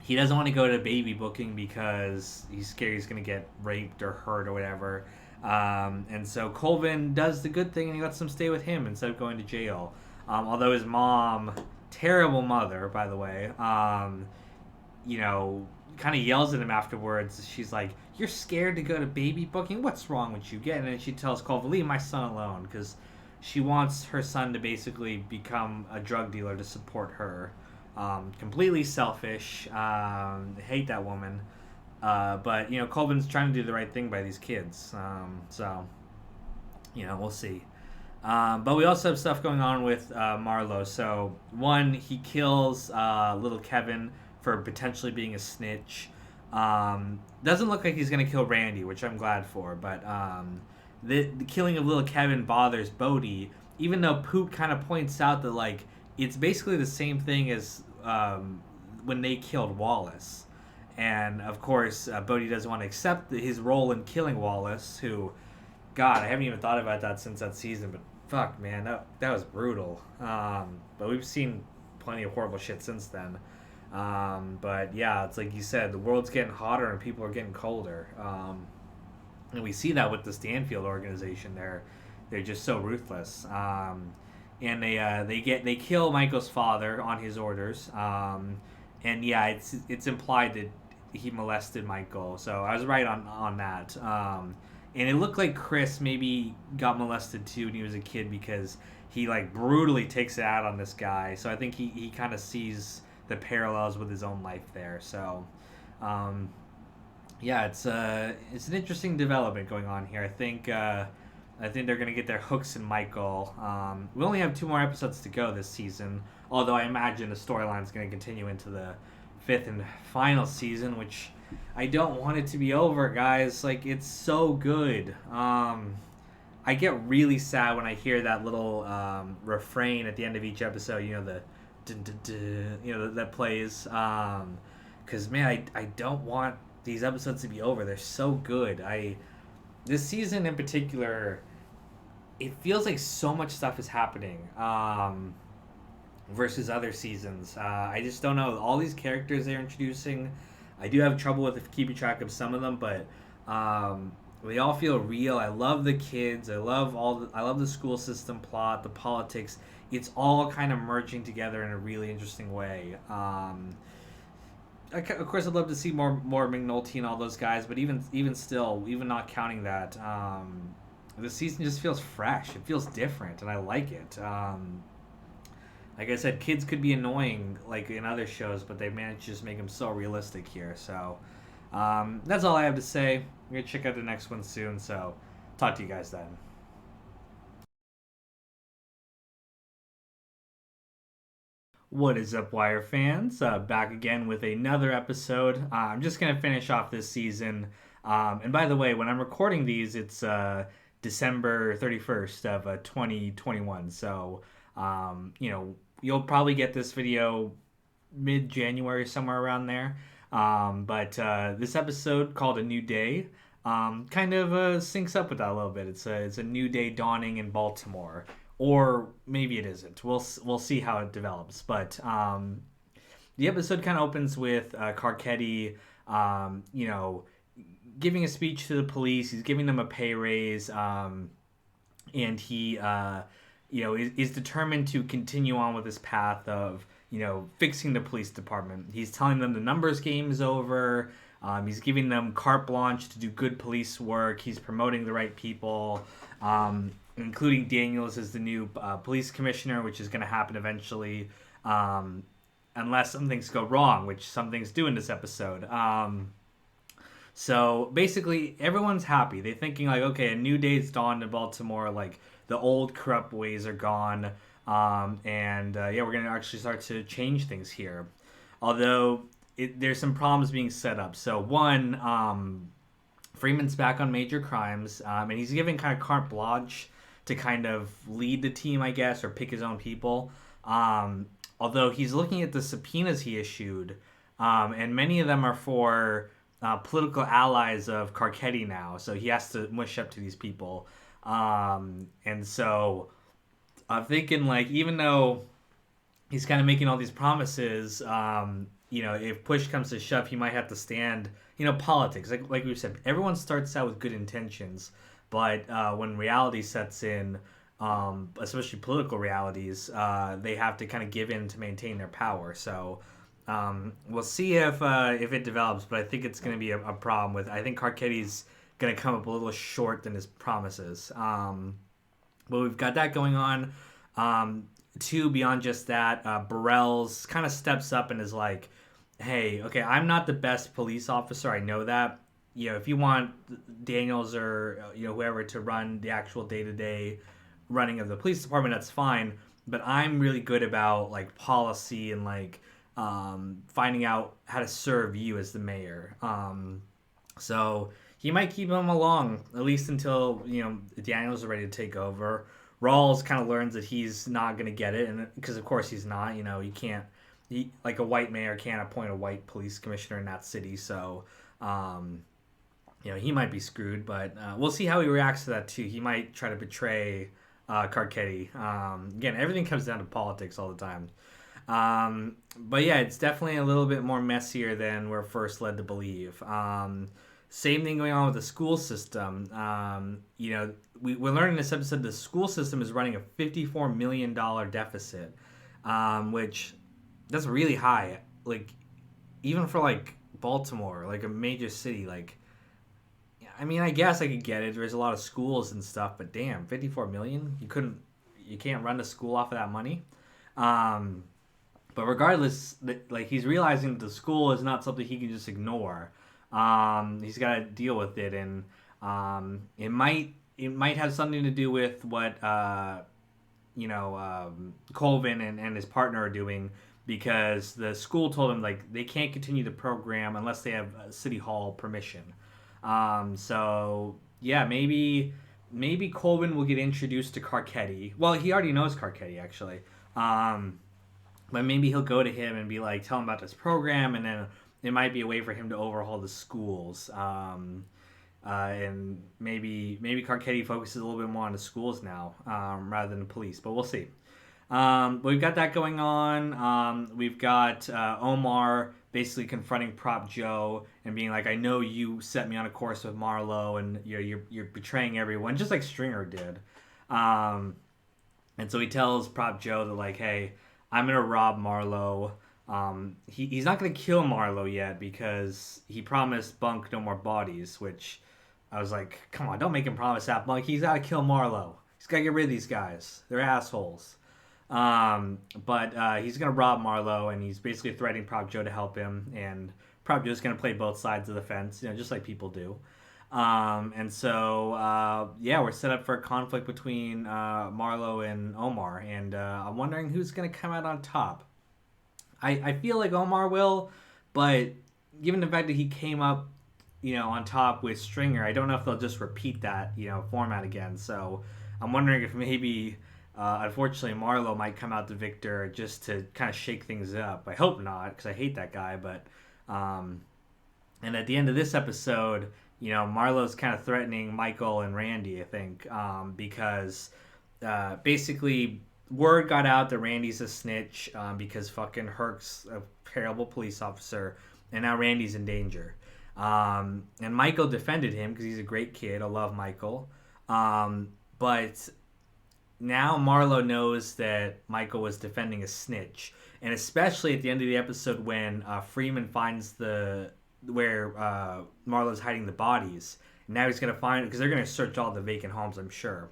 he doesn't want to go to baby booking because he's scared he's going to get raped or hurt or whatever. And so Colvin does the good thing and he lets him stay with him instead of going to jail. Although his mom, terrible mother, by the way, kind of yells at him afterwards. She's like, "You're scared to go to baby booking? What's wrong with you?" And then she tells Colvin, "Leave my son alone," because she wants her son to basically become a drug dealer to support her. Completely selfish. Hate that woman. But Colvin's trying to do the right thing by these kids. So we'll see. But we also have stuff going on with Marlowe. So one, he kills little Kevin for potentially being a snitch. Doesn't look like he's gonna kill Randy, which I'm glad for. But the killing of little Kevin bothers Bodhi, even though Poot kind of points out that like it's basically the same thing as when they killed Wallace. And of course, Bodhi doesn't want to accept his role in killing Wallace, who, God, I haven't even thought about that since that season, but fuck, man, that was brutal. But we've seen plenty of horrible shit since then. But yeah, it's like you said, the world's getting hotter and people are getting colder. And we see that with the Stanfield organization. They're just so ruthless. And they kill Michael's father on his orders. And yeah, it's implied that he molested Michael. So I was right on that. And it looked like Chris maybe got molested too when he was a kid, because he like brutally takes it out on this guy. So I think he kind of sees the parallels with his own life there. So yeah, it's an interesting development going on here. I think they're gonna get their hooks in Michael. We only have 2 more episodes to go this season, although I imagine the storyline is gonna continue into the 5th and final season, which I don't want it to be over, guys. Like, it's so good. I get really sad when I hear that little refrain at the end of each episode. The that plays. Because man, I don't want these episodes to be over. They're so good. This season in particular, it feels like so much stuff is happening. Versus other seasons. I just don't know. All these characters they're introducing, I do have trouble with keeping track of some of them, but they all feel real. I love the kids. I love the school system plot, the politics. It's all kind of merging together in a really interesting way. Of course, I'd love to see more McNulty and all those guys, but even still, even not counting that, the season just feels fresh. It feels different, and I like it. Like I said, kids could be annoying like in other shows, but they managed to just make them so realistic here. So that's all I have to say. I'm going to check out the next one soon, so talk to you guys then. What is up, Wire fans? Back again with another episode. I'm just going to finish off this season. And by the way, when I'm recording these, it's December 31st of 2021. So, you'll probably get this video mid-January, somewhere around there. But this episode, called A New Day, kind of syncs up with that a little bit. It's a new day dawning in Baltimore, or maybe it isn't. We'll see how it develops. But the episode kind of opens with Carcetti, giving a speech to the police. He's giving them a pay raise, and he is determined to continue on with this path of fixing the police department. He's telling them the numbers game is over. He's giving them carte blanche to do good police work. He's promoting the right people, including Daniels as the new police commissioner, which is going to happen eventually, unless some things go wrong, which some things do in this episode. So basically, everyone's happy. They're thinking like, okay, a new day's dawned in Baltimore. Like, the old corrupt ways are gone, and we're gonna actually start to change things here. Although there's some problems being set up. So one, Freeman's back on major crimes, and he's giving kind of carte blanche to kind of lead the team, I guess, or pick his own people. Although he's looking at the subpoenas he issued, and many of them are for political allies of Carcetti now, so he has to mush up to these people. And so I'm thinking, like, even though he's kind of making all these promises, if push comes to shove, he might have to stand, politics. Like we said, everyone starts out with good intentions, but when reality sets in, especially political realities, they have to kind of give in to maintain their power. So we'll see if it develops, but I think it's going to be a problem with. I think Carcetti's going to come up a little short than his promises. But we've got that going on. Two, beyond just that, Burrell's kind of steps up and is like, hey, okay, I'm not the best police officer. I know that. If you want Daniels or whoever to run the actual day to day running of the police department, that's fine. But I'm really good about like policy and like finding out how to serve you as the mayor. So he might keep him along at least until Daniels is ready to take over. Rawls kind of learns that he's not going to get it, and because of course he's not. You can't. Like a white mayor can't appoint a white police commissioner in that city, so um, he might be screwed. But we'll see how he reacts to that too. He might try to betray Carcetti. Again, everything comes down to politics all the time. But yeah, it's definitely a little bit more messier than we're first led to believe. Same thing going on with the school system. We learned in this episode the school system is running a $54 million deficit, which that's really high. Like, even for like Baltimore, like a major city, like, I mean, I guess I could get it. There's a lot of schools and stuff, but damn, 54 million? You can't run the school off of that money. Um, but regardless, like he's realizing that the school is not something he can just ignore. He's got to deal with it, and it might have something to do with what Colvin and his partner are doing because the school told him like they can't continue the program unless they have city hall permission. So yeah, maybe Colvin will get introduced to Carcetti. Well, he already knows Carcetti actually. But maybe he'll go to him and be like, tell him about this program, and then it might be a way for him to overhaul the schools. And maybe Carcetti focuses a little bit more on the schools now rather than the police, but we'll see. But we've got that going on. We've got Omar basically confronting Prop Joe and being like, "I know you set me on a course with Marlowe, and you're betraying everyone, just like Stringer did." Um, and so he tells Prop Joe that like, "Hey, I'm gonna rob Marlowe." He's not gonna kill Marlowe yet because he promised Bunk no more bodies, which I was like, "Come on, don't make him promise that, Bunk. He's gotta kill Marlowe. He's gotta get rid of these guys. They're assholes." But he's gonna rob Marlowe, and he's basically threatening Prop Joe to help him, and Prop Joe's gonna play both sides of the fence, just like people do. And so yeah, we're set up for a conflict between Marlowe and Omar, and I'm wondering who's gonna come out on top. I feel like Omar will, but given the fact that he came up, on top with Stringer, I don't know if they'll just repeat that, format again. So I'm wondering if maybe, unfortunately, Marlowe might come out the victor just to kind of shake things up. I hope not, because I hate that guy. But and at the end of this episode, Marlowe's kind of threatening Michael and Randy, I think, because basically word got out that Randy's a snitch because fucking Herc's a terrible police officer, and now Randy's in danger. And Michael defended him because he's a great kid. I love Michael. But now Marlowe knows that Michael was defending a snitch, and especially at the end of the episode when Freeman finds where Marlowe's hiding the bodies. And now he's gonna find because they're gonna search all the vacant homes, I'm sure.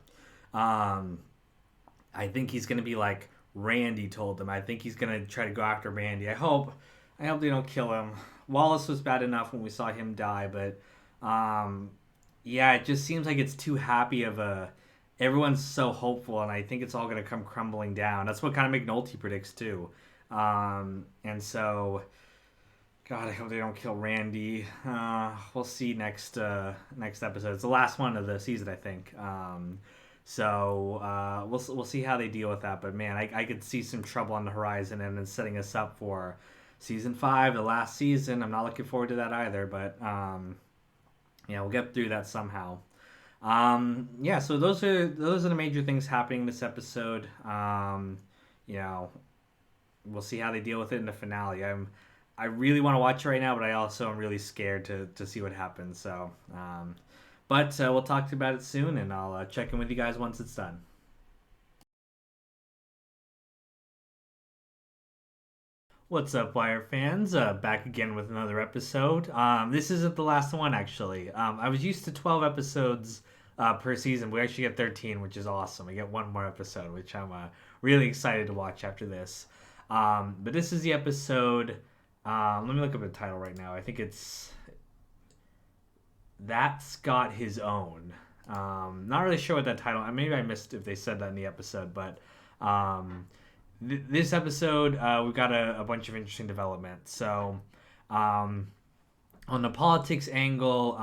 I think he's gonna be like Randy told them. I think he's gonna try to go after Randy. I hope they don't kill him. Wallace was bad enough when we saw him die, but yeah, it just seems like it's too happy of a. Everyone's so hopeful, and I think it's all gonna come crumbling down. That's what kind of McNulty predicts too. And so, God, I hope they don't kill Randy. We'll see next episode. It's the last one of the season, I think. So we'll see how they deal with that. But man, I could see some trouble on the horizon, and then setting us up for season 5, the last season. I'm not looking forward to that either. But yeah, we'll get through that somehow. Yeah, so those are the major things happening this episode. You know, we'll see how they deal with it in the finale. I really want to watch it right now, but I also am really scared to see what happens. So, but we'll talk about it soon, and I'll check in with you guys once it's done. What's up, Wire fans? Back again with another episode. This isn't the last one, actually. I was used to 12 episodes per season. We actually get 13, which is awesome. We get one more episode, which I'm really excited to watch after this. But this is the episode. Let me look up the title right now. I think it's That's Got His Own. Not really sure what that title. Maybe I missed if they said that in the episode, but this episode we've got a bunch of interesting developments. So on the politics angle,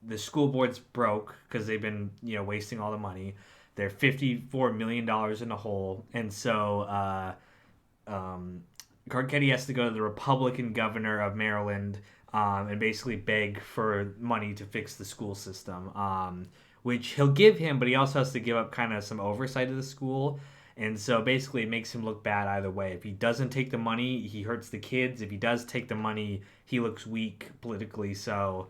the school board's broke because they've been wasting all the money. They're $54 million in the hole, and so Garcetti has to go to the Republican governor of Maryland and basically beg for money to fix the school system, which he'll give him, but he also has to give up kind of some oversight of the school. And so basically it makes him look bad either way. If he doesn't take the money, he hurts the kids. If he does take the money, he looks weak politically. So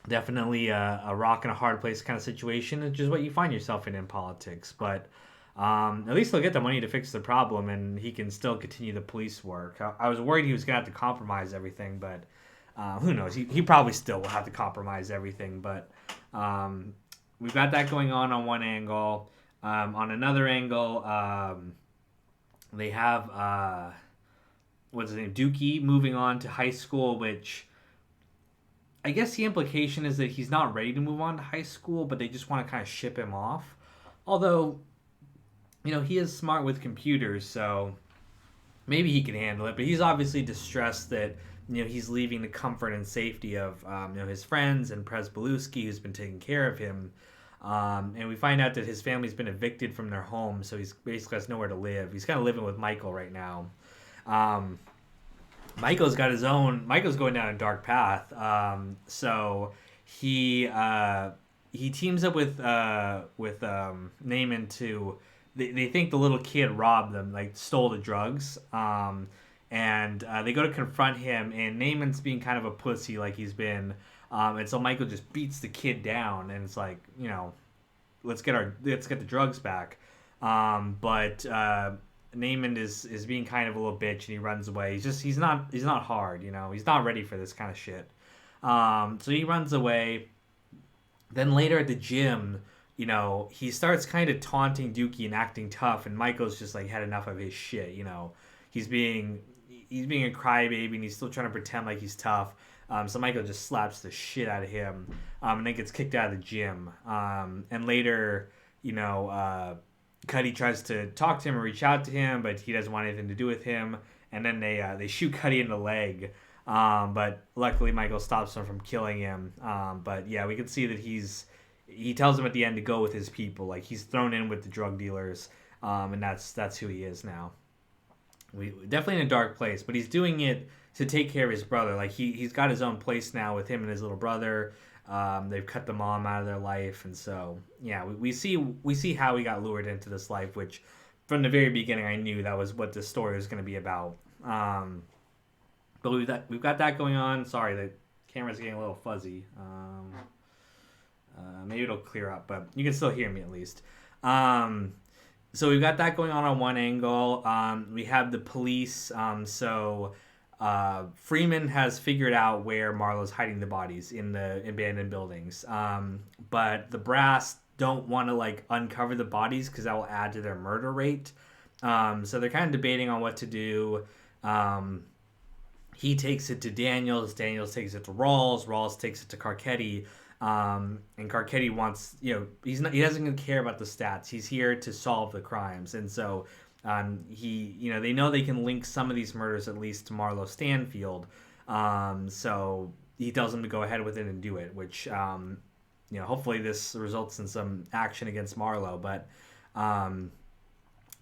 definitely a rock and a hard place kind of situation, which is what you find yourself in politics. But at least he'll get the money to fix the problem, and he can still continue the police work. I was worried he was going to have to compromise everything, but who knows? He probably still will have to compromise everything. But we've got that going on one angle. On another angle, they have what's his name, Dookie, moving on to high school, which I guess the implication is that he's not ready to move on to high school, but they just want to kind of ship him off. Although, he is smart with computers, so maybe he can handle it. But he's obviously distressed that he's leaving the comfort and safety of his friends and Prez Belusky, who's been taking care of him. And we find out that his family's been evicted from their home, so he's basically has nowhere to live. He's kind of living with Michael right now. Michael's going down a dark path. So he teams up with Naaman to. They think the little kid robbed them, like stole the drugs. And they go to confront him, and Naaman's being kind of a pussy, like he's been. And so Michael just beats the kid down, and it's like, let's get the drugs back. But Naaman is being kind of a little bitch, and he runs away. He's not hard, he's not ready for this kind of shit. So he runs away. Then later at the gym, he starts kind of taunting Dookie and acting tough, and Michael's just like had enough of his shit. He's being a crybaby, and he's still trying to pretend like he's tough. So Michael just slaps the shit out of him, and then gets kicked out of the gym. And later, Cuddy tries to talk to him or reach out to him, but he doesn't want anything to do with him. And then they shoot Cuddy in the leg, but luckily Michael stops him from killing him. But yeah, we can see that he tells him at the end to go with his people. Like, he's thrown in with the drug dealers, and that's who he is now. We definitely in a dark place, but he's doing it to take care of his brother. Like, he's got his own place now with him and his little brother. They've cut the mom out of their life, and so yeah, we see how he got lured into this life, which from the very beginning I knew that was what the story was going to be about. But we've got that going on. Sorry, the camera's getting a little fuzzy. Maybe it'll clear up, but you can still hear me at least. So we've got that going on one angle. We have the police. So Freeman has figured out where Marlowe's hiding the bodies in the abandoned buildings. But the brass don't want to uncover the bodies because that will add to their murder rate. So they're kind of debating on what to do. He takes it to Daniels. Daniels takes it to Rawls. Rawls takes it to Garcetti. And Garcetti wants, he doesn't care about the stats. He's here to solve the crimes. And so they know they can link some of these murders at least to Marlo Stanfield. So he tells them to go ahead with it and do it, which, hopefully this results in some action against Marlo. But,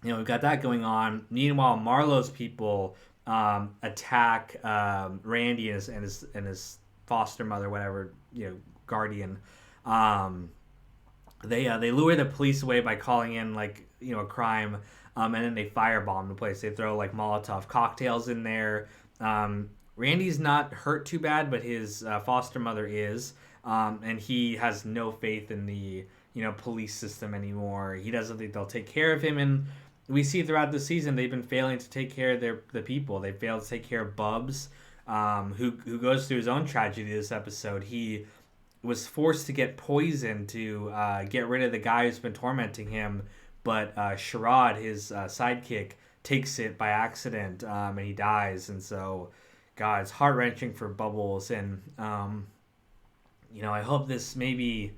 we've got that going on. Meanwhile, Marlo's people attack Randy and his foster mother, whatever, guardian. They lure the police away by calling in a crime, and then they firebomb the place. They throw Molotov cocktails in there. Randy's not hurt too bad, but his foster mother is, and he has no faith in the police system anymore. He doesn't think they'll take care of him, and we see throughout the season they've been failing to take care of the people. They failed to take care of Bubs, who goes through his own tragedy this episode. He was forced to get poison to get rid of the guy who's been tormenting him, but Sherrod, his sidekick, takes it by accident, and he dies. And so, God, it's heart wrenching for Bubbles. And I hope this maybe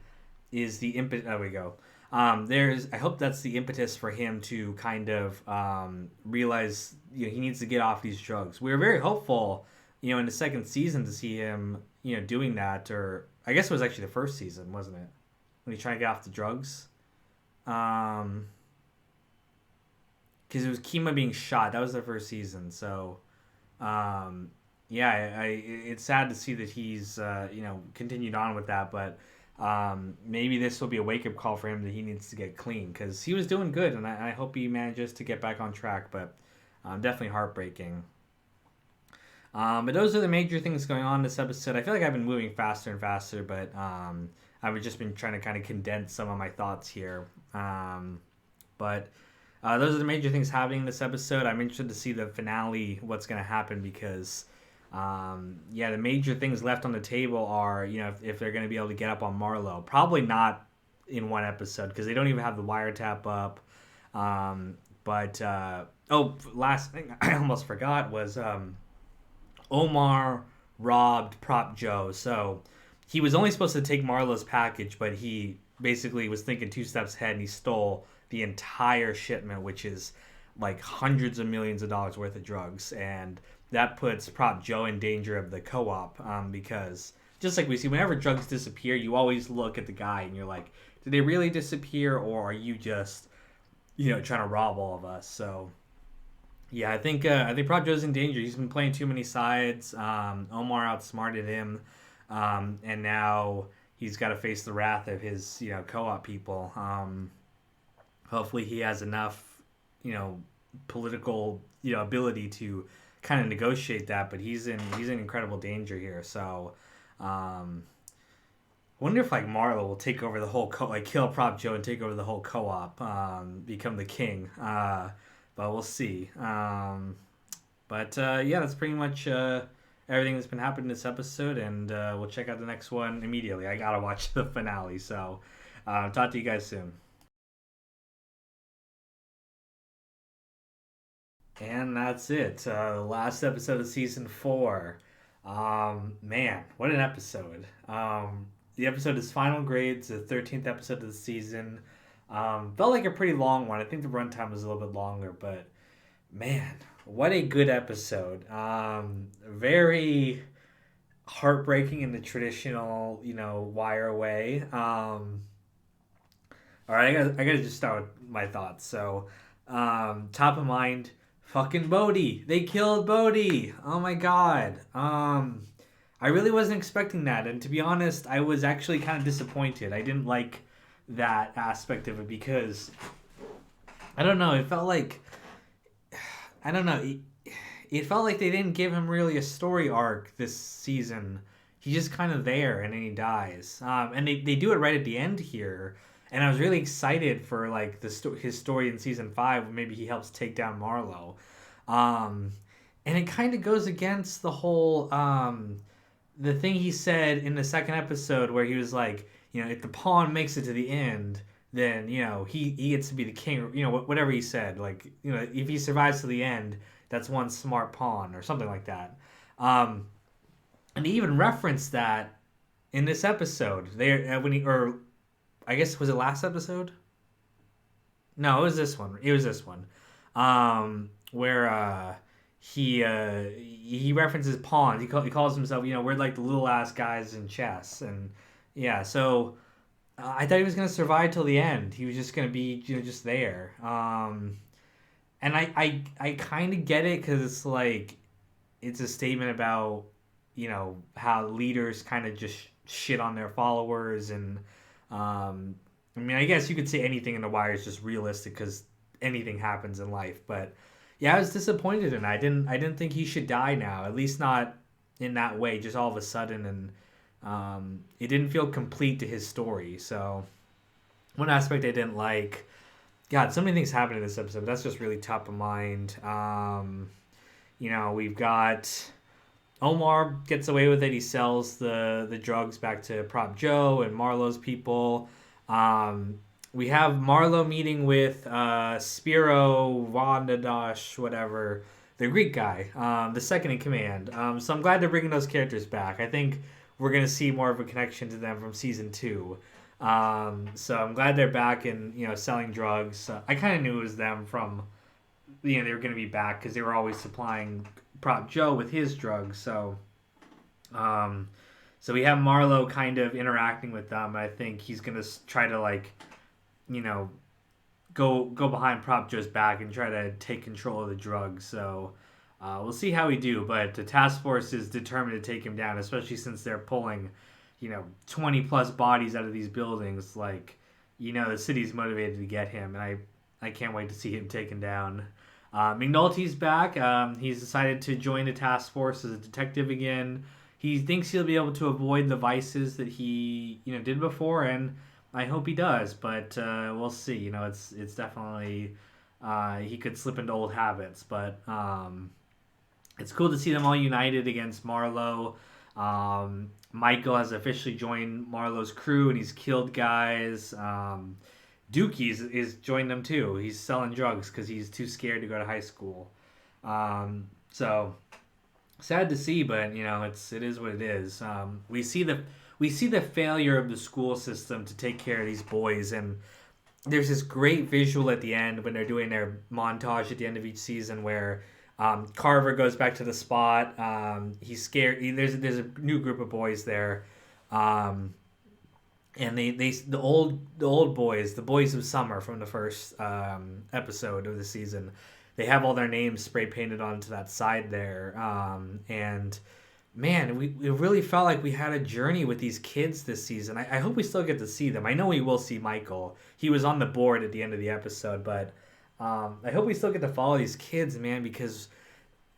is the impetus. There we go. I hope that's the impetus for him to kind of realize he needs to get off these drugs. We were very hopeful, in the second season to see him, doing that. Or I guess it was actually the first season, wasn't it? When he tried to get off the drugs. Because it was Kima being shot. That was the first season. So, it's sad to see that he's, continued on with that. But maybe this will be a wake-up call for him that he needs to get clean. Because he was doing good, and I hope he manages to get back on track. But definitely heartbreaking. But those are the major things going on this episode. I feel like I've been moving faster and faster, but I've just been trying to kind of condense some of my thoughts here. But those are the major things happening in this episode. I'm interested to see the finale, what's going to happen, because the major things left on the table are, if they're going to be able to get up on Marlowe. Probably not in one episode, because they don't even have the wiretap up. Last thing I almost forgot was Omar robbed Prop Joe. So he was only supposed to take Marlowe's package, but he basically was thinking 2 steps ahead, and he stole the entire shipment, which is like hundreds of millions of dollars worth of drugs. And that puts Prop Joe in danger of the co-op, because just like we see, whenever drugs disappear, you always look at the guy and you're like, did they really disappear, or are you just, trying to rob all of us? So yeah, I think Prop Joe's in danger. He's been playing too many sides. Omar outsmarted him, and now he's got to face the wrath of his co-op people. Hopefully he has enough political ability to kind of negotiate that, but he's in incredible danger here. So I wonder if Marlo will take over the whole kill Prop Joe and take over the whole co-op, become the king. But we'll see. That's pretty much everything that's been happening this episode, and we'll check out the next one immediately. I gotta watch the finale, so talk to you guys soon. And that's it. The last episode of season 4. Man, what an episode. The episode is final grades, the 13th episode of the season. Felt like a pretty long one. I think the runtime was a little bit longer, but man, what a good episode. Very heartbreaking in the traditional, Wire way. All right, I gotta just start with my thoughts. So, top of mind, fucking Bodhi. They killed Bodhi. Oh my god. I really wasn't expecting that, and to be honest, I was actually kind of disappointed. I didn't like that aspect of it, because I don't know, it felt like it felt like they didn't give him really a story arc this season. He's just kind of there, and then he dies, and they do it right at the end here, and I was really excited for his story in season 5, where maybe he helps take down Marlowe, and it kind of goes against the whole the thing he said in the second episode, where he was like, if the pawn makes it to the end, then, he gets to be the king, whatever he said. If he survives to the end, that's one smart pawn, or something like that. And he even referenced that in this episode. I guess, was it last episode? No, it was this one. Where he references pawns. He calls himself, we're like the little ass guys in chess, and yeah, so I thought he was gonna survive till the end. He was just gonna be just there. And I kind of get it, because it's a statement about how leaders kind of just shit on their followers, and I guess you could say anything in The Wire is just realistic, because anything happens in life. But yeah, I was disappointed, and I didn't think he should die now, at least not in that way, just all of a sudden, and it didn't feel complete to his story. So one aspect I didn't like. God, so many things happened in this episode, but that's just really top of mind. We've got Omar gets away with it. He sells the drugs back to Prop Joe and Marlowe's people. Um, we have Marlowe meeting with Spiro Vondadosh, whatever, the Greek guy, the second in command. So I'm glad they're bringing those characters back. I think we're gonna see more of a connection to them from season two. So I'm glad they're back and selling drugs. I kind of knew it was them from they were gonna be back because they were always supplying Prop Joe with his drugs. Um, so we have Marlowe kind of interacting with them. I think he's gonna try to you know go behind Prop Joe's back and try to take control of the drugs. So we'll see how we do. But the task force is determined to take him down, especially since they're pulling 20 plus bodies out of these buildings. The city's motivated to get him, and I can't wait to see him taken down. McNulty's back. He's decided to join the task force as a detective again. He thinks he'll be able to avoid the vices that he did before, and I hope he does. But we'll see. It's definitely he could slip into old habits. But it's cool to see them all united against Marlowe. Michael has officially joined Marlowe's crew, and he's killed guys. Dookie's is joined them too. He's selling drugs because he's too scared to go to high school. So sad to see, but it is what it is. We see the failure of the school system to take care of these boys, and there's this great visual at the end when they're doing their montage at the end of each season where Carver goes back to the spot. He's scared. There's a new group of boys there. And the old boys, the boys of summer from the first episode of the season, they have all their names spray painted onto that side there. And man, we really felt like we had a journey with these kids this season. I hope we still get to see them. I know we will see Michael. He was on the board at the end of the episode, but I hope we still get to follow these kids, man, because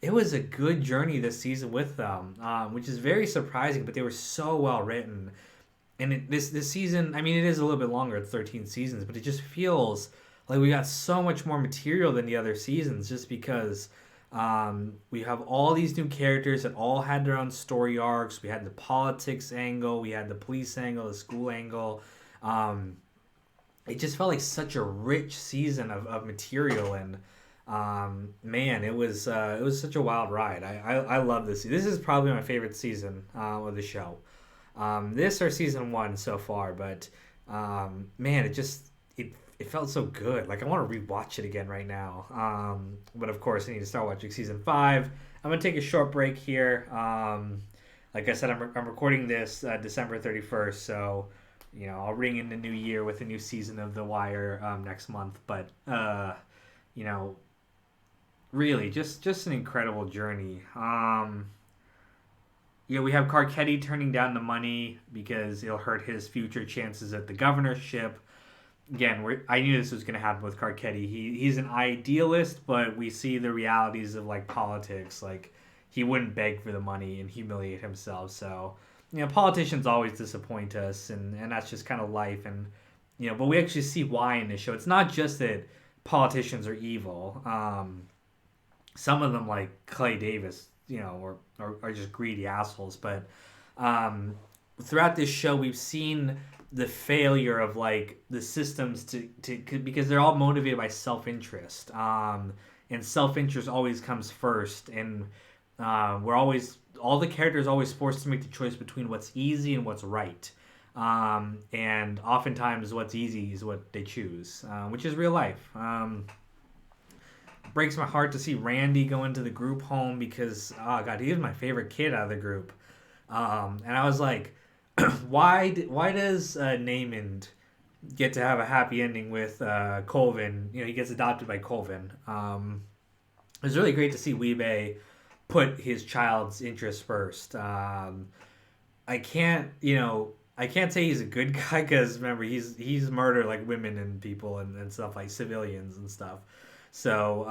it was a good journey this season with them, which is very surprising. But they were so well written. And this season, I mean, it is a little bit longer. It's 13 seasons, but it just feels like we got so much more material than the other seasons just because we have all these new characters that all had their own story arcs. We had the politics angle. We had the police angle, the school angle. It just felt like such a rich season of material. And man, it was such a wild ride. I love this. This is probably my favorite season of the show. This or season one so far, but man, it felt so good. Like I want to rewatch it again right now. But of course, I need to start watching season 5. I'm gonna take a short break here. Like I said, I'm recording this December 31st, so I'll ring in the new year with a new season of The Wire next month. But really, just an incredible journey. We have Carcetti turning down the money because it'll hurt his future chances at the governorship. Again, I knew this was going to happen with Carcetti. He's an idealist, but we see the realities of politics. He wouldn't beg for the money and humiliate himself. So, politicians always disappoint us, and that's just kind of life. And but we actually see why in this show. It's not just that politicians are evil. Some of them, like Clay Davis, or are just greedy assholes. But throughout this show, we've seen the failure of the systems to because they're all motivated by self-interest. And self-interest always comes first. And all the characters are always forced to make the choice between what's easy and what's right. And oftentimes what's easy is what they choose, which is real life. Breaks my heart to see Randy go into the group home because, oh God, he was my favorite kid out of the group. And I was like, why does Namond get to have a happy ending with Colvin? He gets adopted by Colvin. It was really great to see Weebay put his child's interests first. I can't say he's a good guy because remember he's murdered women and people and stuff like civilians and stuff. So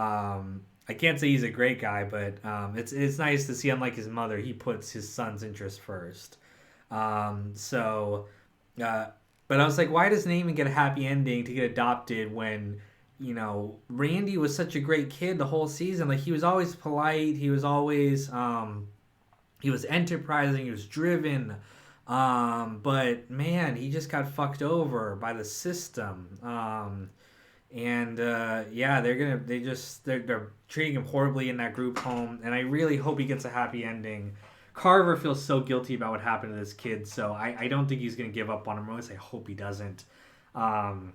I can't say he's a great guy, but it's nice to see, unlike his mother, he puts his son's interest first. But I was like, why does Naaman get a happy ending to get adopted when Randy was such a great kid the whole season? He was always polite. He was always He was enterprising. He was driven. But man, he just got fucked over by the system. Yeah, they're treating him horribly in that group home, and I really hope he gets a happy ending. Carver feels so guilty about what happened to this kid, so I don't think he's gonna give up on him. Or at least I hope he doesn't. Um,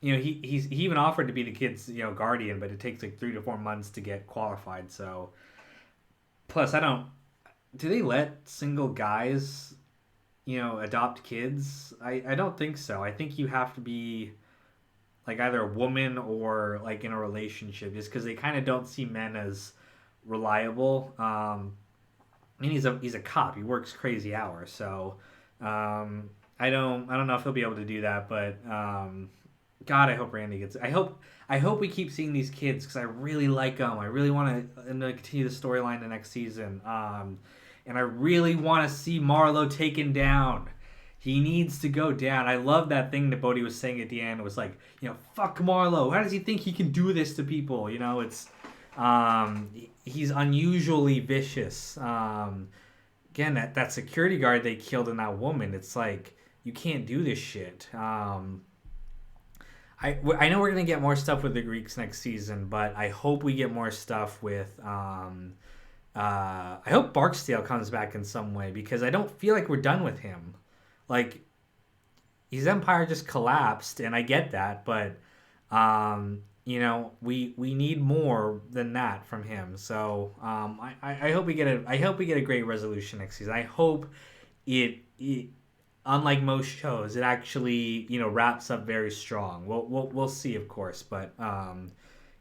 he even offered to be the kid's guardian, but it takes like 3 to 4 months to get qualified. So plus, I don't. Do they let single guys, adopt kids? I don't think so. I think you have to be like either a woman or like in a relationship, just because they kind of don't see men as reliable. And he's a cop. He works crazy hours, so I don't know if he'll be able to do that. But God, I hope Randy gets. I hope we keep seeing these kids because I really like them. I really want to continue the storyline the next season. And I really want to see Marlowe taken down. He needs to go down. I love that thing that Bodhi was saying at the end. It was like, fuck Marlowe. How does he think he can do this to people? He's unusually vicious. Again, that security guard they killed in that woman. It's like, you can't do this shit. I know we're gonna get more stuff with the Greeks next season, but I hope we get more stuff with. I hope Barksdale comes back in some way because I don't feel like we're done with him. Like, his empire just collapsed, and I get that, but we need more than that from him. So I hope we get a great resolution next season. I hope it unlike most shows, it actually wraps up very strong. We'll see, of course, but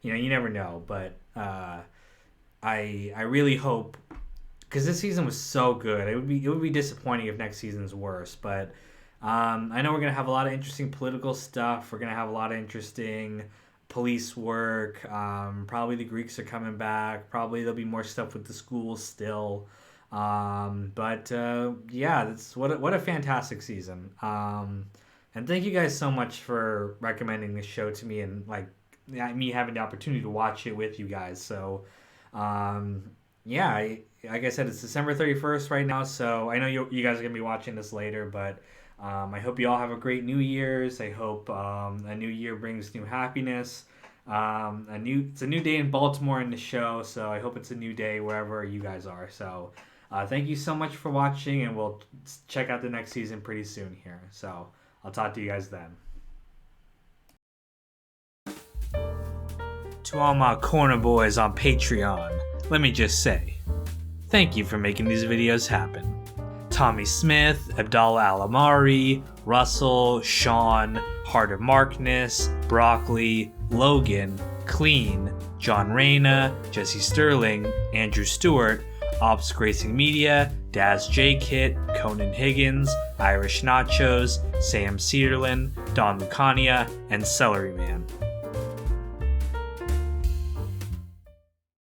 you never know. But I really hope, because this season was so good. It would be disappointing if next season's worse. But I know we're gonna have a lot of interesting political stuff. We're gonna have a lot of interesting police work. Probably the Greeks are coming back. Probably there'll be more stuff with the schools still. That's what a fantastic season. And thank you guys so much for recommending this show to me and me having the opportunity to watch it with you guys. So, like I said, it's December 31st right now. So I know you guys are gonna be watching this later, but I hope you all have a great New Year's. I hope a new year brings new happiness. It's a new day in Baltimore in the show, so I hope it's a new day wherever you guys are. So thank you so much for watching, and we'll check out the next season pretty soon here. So I'll talk to you guys then. To all my corner boys on Patreon, let me just say, thank you for making these videos happen. Tommy Smith, Abdallah Alamari, Russell, Sean, Heart of Markness, Broccoli, Logan, Clean, John Reyna, Jesse Sterling, Andrew Stewart, Ops Gracing Media, Daz J Kit, Conan Higgins, Irish Nachos, Sam Cedarlin, Don Lucania, and Celery Man.